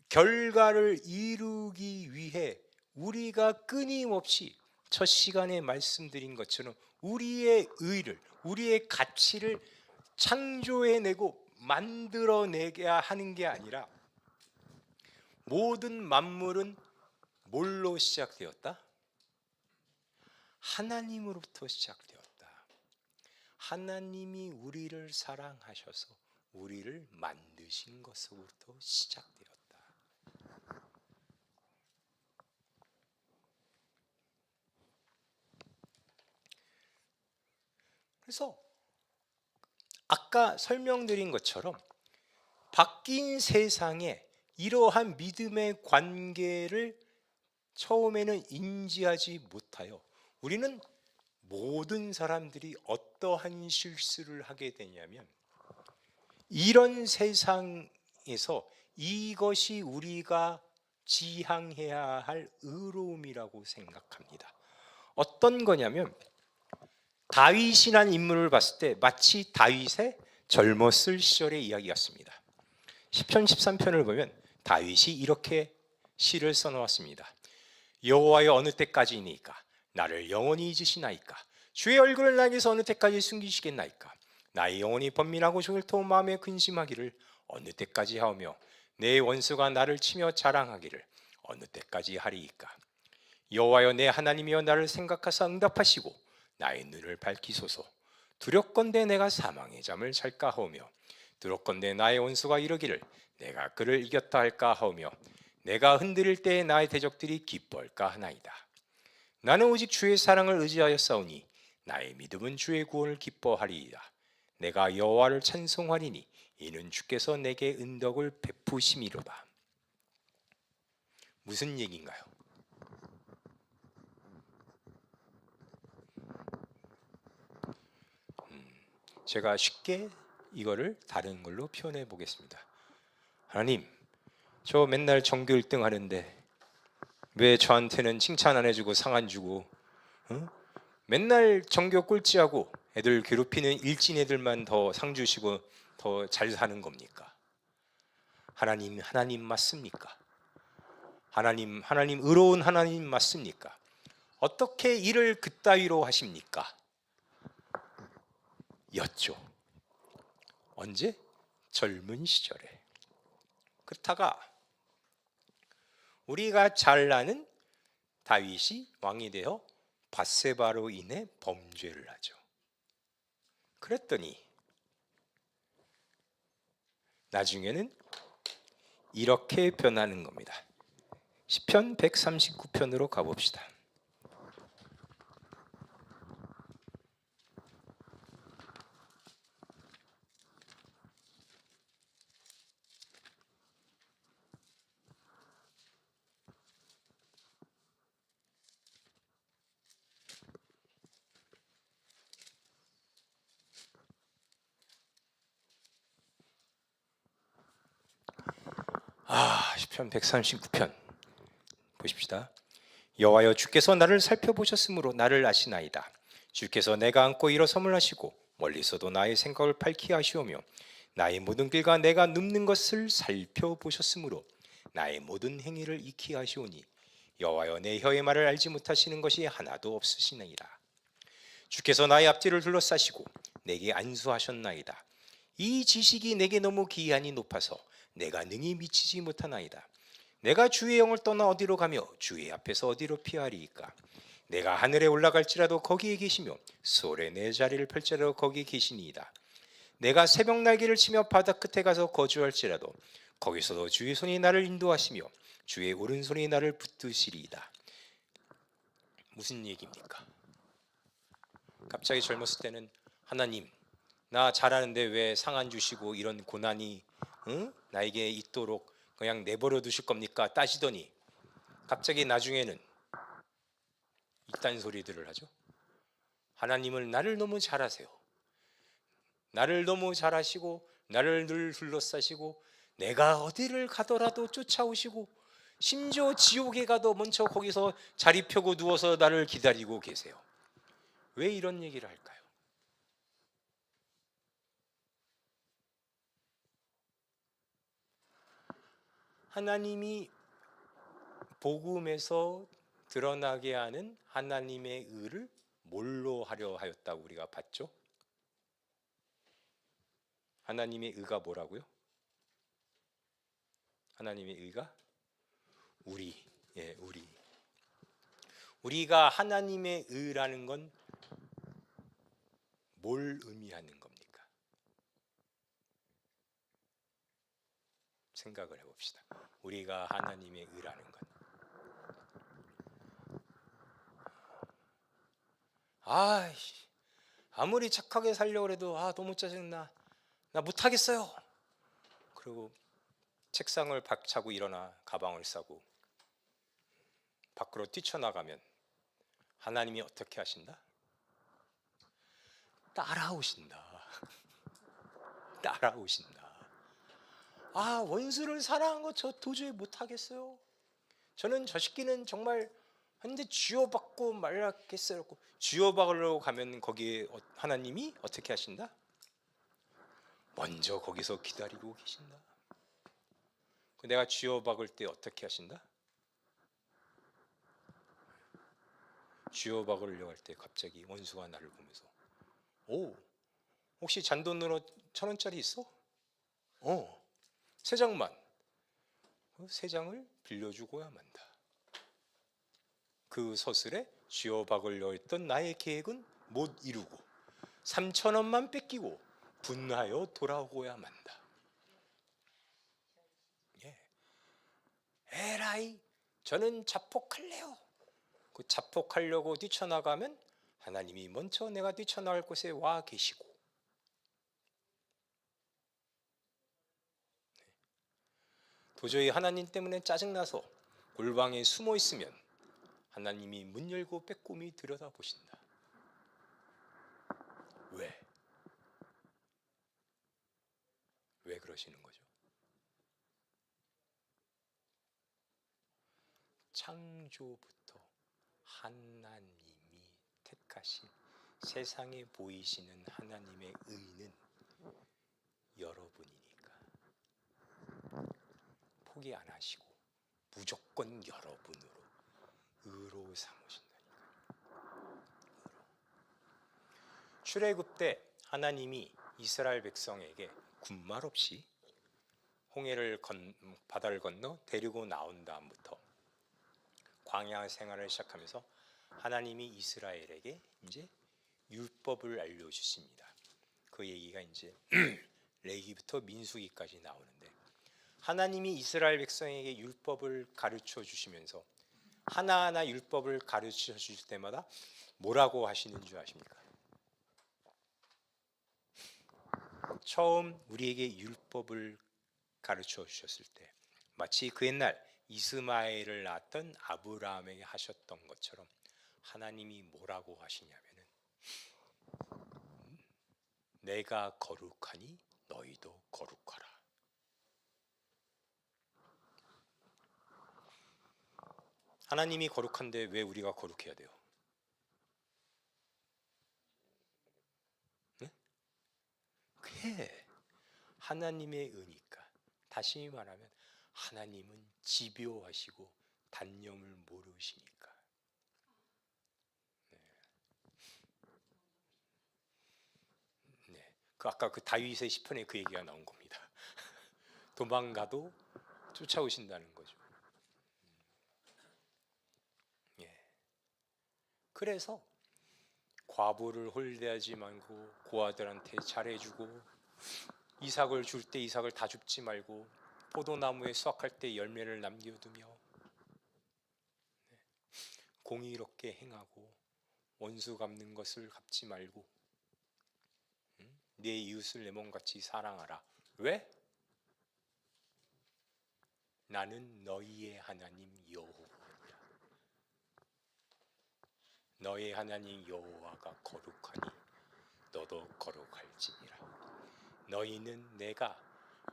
A: 결과를 이루기 위해 우리가 끊임없이 첫 시간에 말씀드린 것처럼 우리의 의를, 우리의 가치를 창조해내고 만들어내야 하는 게 아니라 모든 만물은 뭘로 시작되었다? 하나님으로부터 시작되었다. 하나님이 우리를 사랑하셔서 우리를 만드신 것으로부터 시작되었다. 그래서 아까 설명드린 것처럼 바뀐 세상에 이러한 믿음의 관계를 처음에는 인지하지 못하여 우리는 모든 사람들이 어떠한 실수를 하게 되냐면 이런 세상에서 이것이 우리가 지향해야 할 의로움이라고 생각합니다. 어떤 거냐면 다윗이라는 인물을 봤을 때 마치 다윗의 젊었을 시절의 이야기 같습니다. 시편 13편을 보면 다윗이 이렇게 시를 써놓았습니다. 여호와여 어느 때까지이니까 나를 영원히 잊으시나이까 주의 얼굴을 나에게서 어느 때까지 숨기시겠나이까 나의 영혼이 번민하고 졸토 마음에 근심하기를 어느 때까지 하오며 내 원수가 나를 치며 자랑하기를 어느 때까지 하리이까 여호와여 내 하나님이여 나를 생각하사 응답하시고 나의 눈을 밝히소서 두렵건대 내가 사망의 잠을 잘까 하오며 두렵건대 나의 원수가 이르기를 내가 그를 이겼다 할까 하오며 내가 흔들릴 때에 나의 대적들이 기뻐할까 하나이다. 나는 오직 주의 사랑을 의지하여 싸우니 나의 믿음은 주의 구원을 기뻐하리이다. 내가 여호와를 찬송하리니 이는 주께서 내게 은덕을 베푸심이로다. 무슨 얘기인가요? 제가 쉽게 이거를 다른 걸로 표현해 보겠습니다. 하나님, 저 맨날 전교 1등 하는데 왜 저한테는 칭찬 안 해주고 상 안 주고 맨날 전교 꼴찌하고 애들 괴롭히는 일진 애들만 더 상 주시고 더 잘 사는 겁니까? 하나님 맞습니까? 하나님 의로운 하나님 맞습니까? 어떻게 일을 그따위로 하십니까? 였죠. 언제? 젊은 시절에. 그렇다가 우리가 잘 아는 다윗이 왕이 되어 밧세바로 인해 범죄를 하죠. 그랬더니 나중에는 이렇게 변하는 겁니다. 시편 139편으로 가봅시다. 시편 139편 보십시다. 여호와여, 주께서 나를 살펴보셨으므로 나를 아시나이다. 주께서 내가 앉고 일어섬을 하시고 멀리서도 나의 생각을 밝히 하시오며 나의 모든 길과 내가 눕는 것을 살펴보셨으므로 나의 모든 행위를 익히 하시오니 여호와여, 내 혀의 말을 알지 못하시는 것이 하나도 없으시나이다. 주께서 나의 앞뒤를 둘러싸시고 내게 안수하셨나이다. 이 지식이 내게 너무 기이하니 높아서 내가 능히 미치지 못하나이다. 내가 주의 영을 떠나 어디로 가며 주의 앞에서 어디로 피하리이까? 내가 하늘에 올라갈지라도 거기에 계시며 수월에 내 자리를 펼지라도 거기에 계시니이다. 내가 새벽 날개를 치며 바다 끝에 가서 거주할지라도 거기서도 주의 손이 나를 인도하시며 주의 오른손이 나를 붙드시리이다. 무슨 얘기입니까? 갑자기 젊었을 때는 하나님, 나 잘하는데 왜 상 안 주시고 이런 고난이 나에게 있도록 그냥 내버려 두실 겁니까? 따지더니 갑자기 나중에는 이딴 소리들을 하죠. 하나님을 나를 너무 잘하세요. 나를 너무 잘하시고 나를 늘 둘러싸시고 내가 어디를 가더라도 쫓아오시고 심지어 지옥에 가도 먼저 거기서 자리 펴고 누워서 나를 기다리고 계세요. 왜 이런 얘기를 할까요? 하나님이 복음에서 드러나게 하는 하나님의 의를 뭘로 하려 하였다고 우리가 봤죠? 하나님의 의가 뭐라고요? 하나님의 의가 우리. 우리가 하나님의 의라는 건 뭘 의미하는 겁니까? 생각을 해봅시다. 우리가 하나님의 의라는 건 아무리 착하게 살려고 해도 너무 짜증나. 나 못하겠어요. 그리고 책상을 박차고 일어나 가방을 싸고 밖으로 뛰쳐나가면 하나님이 어떻게 하신다? 따라오신다. 원수를 사랑한 거 저 도저히 못하겠어요. 저는 저 새끼는 정말 근데 쥐어박고 말랐겠어요. 쥐어박으러 가면 거기에 하나님이 어떻게 하신다? 먼저 거기서 기다리고 계신다. 내가 쥐어박을 때 어떻게 하신다? 쥐어박으려고 할 때 갑자기 원수가 나를 보면서 혹시 잔돈으로 1,000원짜리 있어? 세 장만. 세 장을 빌려주고야 만다. 그 서슬에 쥐어박으려 했던 나의 계획은 못 이루고 3,000원만 뺏기고 분하여 돌아오고야 만다. 에라이, 저는 자폭할래요. 그 자폭하려고 뛰쳐나가면 하나님이 먼저 내가 뛰쳐나갈 곳에 와 계시고, 도저히 하나님 때문에 짜증나서 골방에 숨어 있으면 하나님이 문 열고 빼꼼히 들여다보신다. 왜 그러시는 거죠? 창조부터 하나님이 택하신 세상에 보이시는 하나님의 의는 여러분이니까 포기 안 하시고 무조건 여러분으로 의로 삼으신다니까요. 출애굽 때 하나님이 이스라엘 백성에게 군말 없이 바다를 건너 데리고 나온 다음부터 광야 생활을 시작하면서 하나님이 이스라엘에게 이제 율법을 알려주십니다. 그 얘기가 이제 레위기부터 민수기까지 나오는데, 하나님이 이스라엘 백성에게 율법을 가르쳐 주시면서 하나하나 율법을 가르쳐 주실 때마다 뭐라고 하시는 줄 아십니까? 처음 우리에게 율법을 가르쳐 주셨을 때 마치 그 옛날 이스마엘을 낳았던 아브라함에게 하셨던 것처럼 하나님이 뭐라고 하시냐면은 내가 거룩하니 너희도 거룩하라. 하나님이 거룩한데 왜 우리가 거룩해야 돼요? 네? 그게 하나님의 은니까. 다시 말하면 하나님은 집요하시고 단념을 모르시니까. 네. 그 아까 그 다윗의 시편에 그 얘기가 나온 겁니다. 도망가도 쫓아오신다는 거죠. 예. 그래서 과부를 홀대하지 말고 고아들한테 잘해주고, 이삭을 줄 때 이삭을 다 줍지 말고, 포도나무에 수확할 때 열매를 남겨두며 공의롭게 행하고 원수 갚는 것을 갚지 말고 내 이웃을 내 몸같이 사랑하라. 왜? 나는 너희의 하나님 여호와니라. 너의 하나님 여호와가 거룩하니 너도 거룩할지니라. 너희는 내가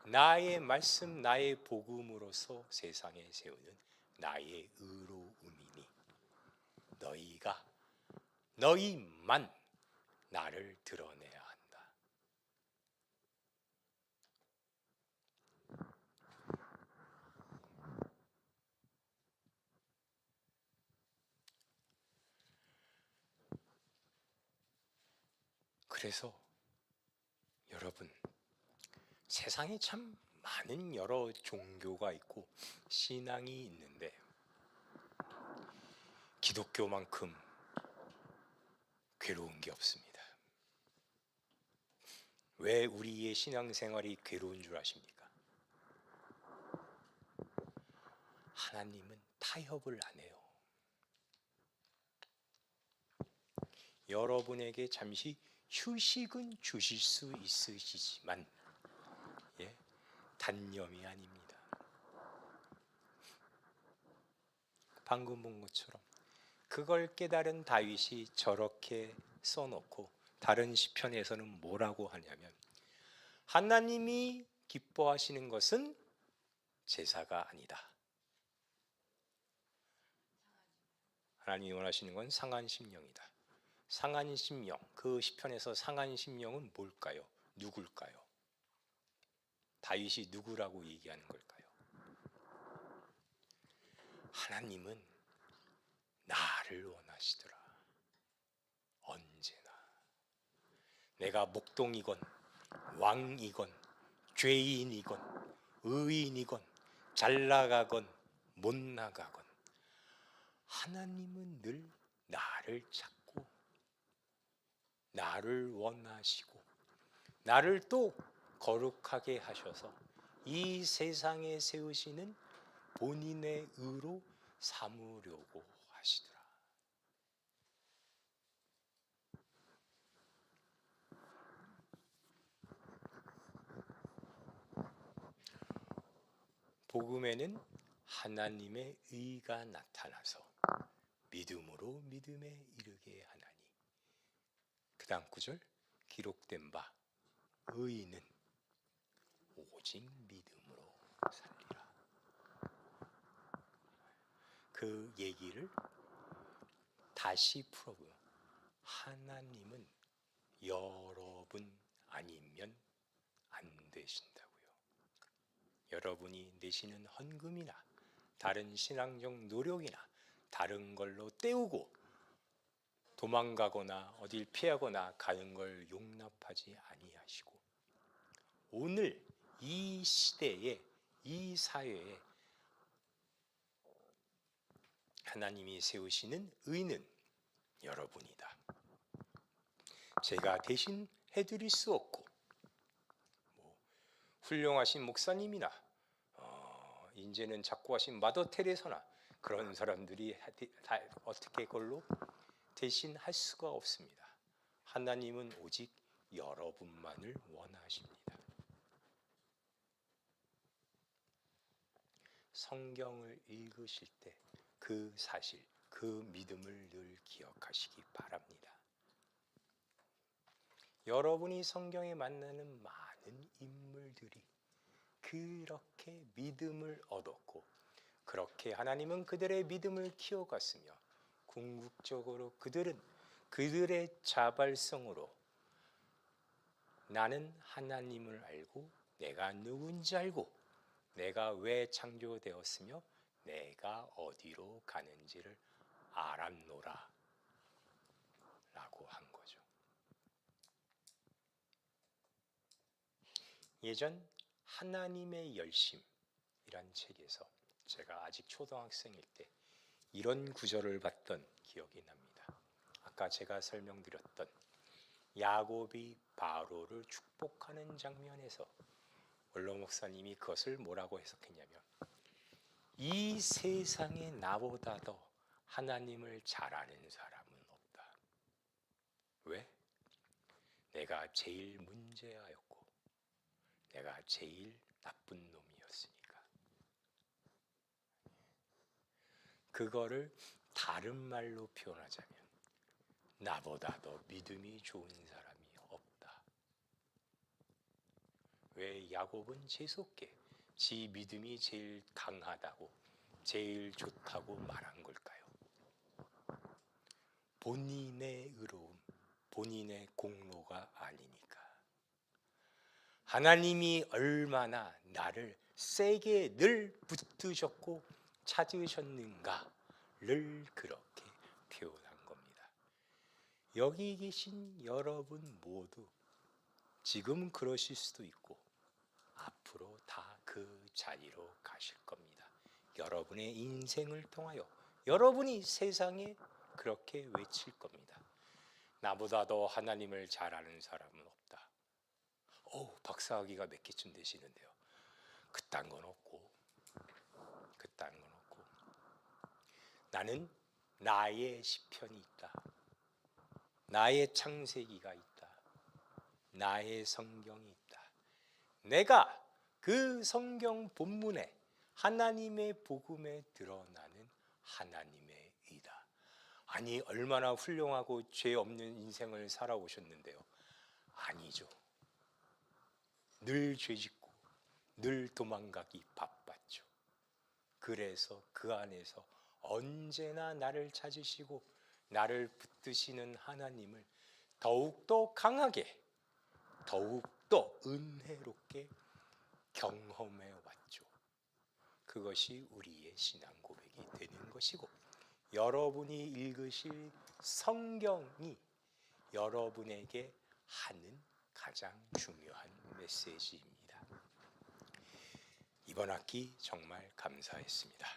A: 나의 말씀 나의 복음으로서 세상에 세우는 나의 의로움이니 너희만 나를 드러내야 한다. 그래서 여러분, 세상에 참 많은 여러 종교가 있고 신앙이 있는데 기독교만큼 괴로운 게 없습니다. 왜 우리의 신앙생활이 괴로운 줄 아십니까? 하나님은 타협을 안 해요. 여러분에게 잠시 휴식은 주실 수 있으시지만 단념이 아닙니다. 방금 본 것처럼 그걸 깨달은 다윗이 저렇게 써놓고 다른 시편에서는 뭐라고 하냐면, 하나님이 기뻐하시는 것은 제사가 아니다. 하나님이 원하시는 건 상한 심령이다. 상한 심령, 그 시편에서 상한 심령은 뭘까요? 누굴까요? 다윗이 누구라고 얘기하는 걸까요? 하나님은 나를 원하시더라. 언제나. 내가 목동이건 왕이건 죄인이건 의인이건 잘나가건 못 나가건 하나님은 늘 나를 찾고 나를 원하시고 나를 또 거룩하게 하셔서 이 세상에 세우시는 본인의 의로 삼으려고 하시더라. 복음에는 하나님의 의가 나타나서 믿음으로 믿음에 이르게 하나니, 그 다음 구절, 기록된 바 의인은 오직 믿음으로 살리라. 그 얘기를 다시 풀어보면, 하나님은 여러분 아니면 안 되신다고요. 여러분이 내시는 헌금이나 다른 신앙적 노력이나 다른 걸로 때우고 도망가거나 어딜 피하거나 가는 걸 용납하지 아니하시고 오늘 이 시대에 이 사회에 하나님이 세우시는 의는 여러분이다. 제가 대신 해드릴 수 없고 훌륭하신 목사님이나 이제는 작고하신 마더 테레사나 그런 사람들이 다 어떻게 그걸로 대신 할 수가 없습니다. 하나님은 오직 여러분만을 원하십니다. 성경을 읽으실 때 그 사실, 그 믿음을 늘 기억하시기 바랍니다. 여러분이 성경에 만나는 많은 인물들이 그렇게 믿음을 얻었고 그렇게 하나님은 그들의 믿음을 키워갔으며 궁극적으로 그들은 그들의 자발성으로 나는 하나님을 알고 내가 누군지 알고 내가 왜 창조되었으며 내가 어디로 가는지를 알았노라 라고 한 거죠. 예전 하나님의 열심이란 책에서 제가 아직 초등학생일 때 이런 구절을 봤던 기억이 납니다. 아까 제가 설명드렸던 야곱이 바로를 축복하는 장면에서 원로 목사님이 그것을 뭐라고 해석했냐면 이 세상에 나보다 더 하나님을 잘 아는 사람은 없다. 왜? 내가 제일 문제아였고 내가 제일 나쁜 놈이었으니까. 그거를 다른 말로 표현하자면 나보다 더 믿음이 좋은 사람이 없다. 왜 야곱은 재수없게 지 믿음이 제일 강하다고 제일 좋다고 말한 걸까요? 본인의 의로움, 본인의 공로가 아니니까. 하나님이 얼마나 나를 세게 늘 붙드셨고 찾으셨는가를 그렇게 표현한 겁니다. 여기 계신 여러분 모두 지금 그러실 수도 있고 앞으로 다 그 자리로 가실 겁니다. 여러분의 인생을 통하여 여러분이 세상에 그렇게 외칠 겁니다. 나보다 더 하나님을 잘 아는 사람은 없다. 박사학위가 몇 개쯤 되시는데요. 그딴 건 없고 나는 나의 시편이 있다. 나의 창세기가 있다. 나의 성경이 있다. 내가 그 성경 본문에 하나님의 복음에 드러나는 하나님의 이다. 아니 얼마나 훌륭하고 죄 없는 인생을 살아오셨는데요. 아니죠. 늘 죄짓고 늘 도망가기 바빴죠. 그래서 그 안에서 언제나 나를 찾으시고 나를 붙드시는 하나님을 더욱더 강하게 더욱더 은혜롭게 경험해 왔죠. 그것이 우리의 신앙 고백이 되는 것이고 여러분이 읽으실 성경이 여러분에게 하는 가장 중요한 메시지입니다. 이번 학기 정말 감사했습니다.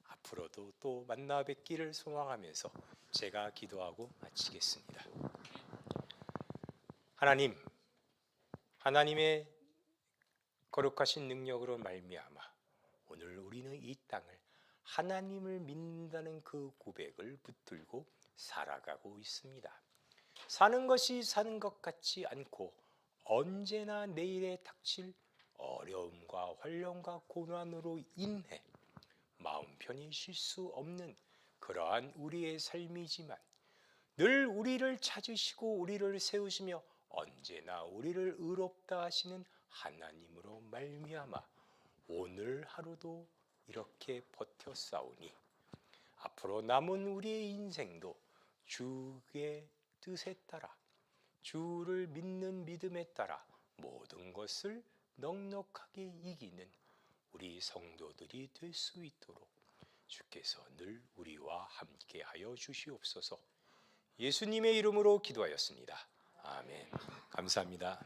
A: 앞으로도 또 만나 뵙기를 소망하면서 제가 기도하고 마치겠습니다. 하나님의 거룩하신 능력으로 말미암아 오늘 우리는 이 땅을 하나님을 믿는다는 그 고백을 붙들고 살아가고 있습니다. 사는 것이 사는 것 같지 않고 언제나 내일에 닥칠 어려움과 환령과 고난으로 인해 마음 편히 쉴 수 없는 그러한 우리의 삶이지만 늘 우리를 찾으시고 우리를 세우시며 언제나 우리를 의롭다 하시는 하나님으로 말미암아 오늘 하루도 이렇게 버텨싸우니 앞으로 남은 우리의 인생도 주의 뜻에 따라 주를 믿는 믿음에 따라 모든 것을 넉넉하게 이기는 우리 성도들이 될 수 있도록 주께서 늘 우리와 함께하여 주시옵소서. 예수님의 이름으로 기도하였습니다. 아멘. 감사합니다.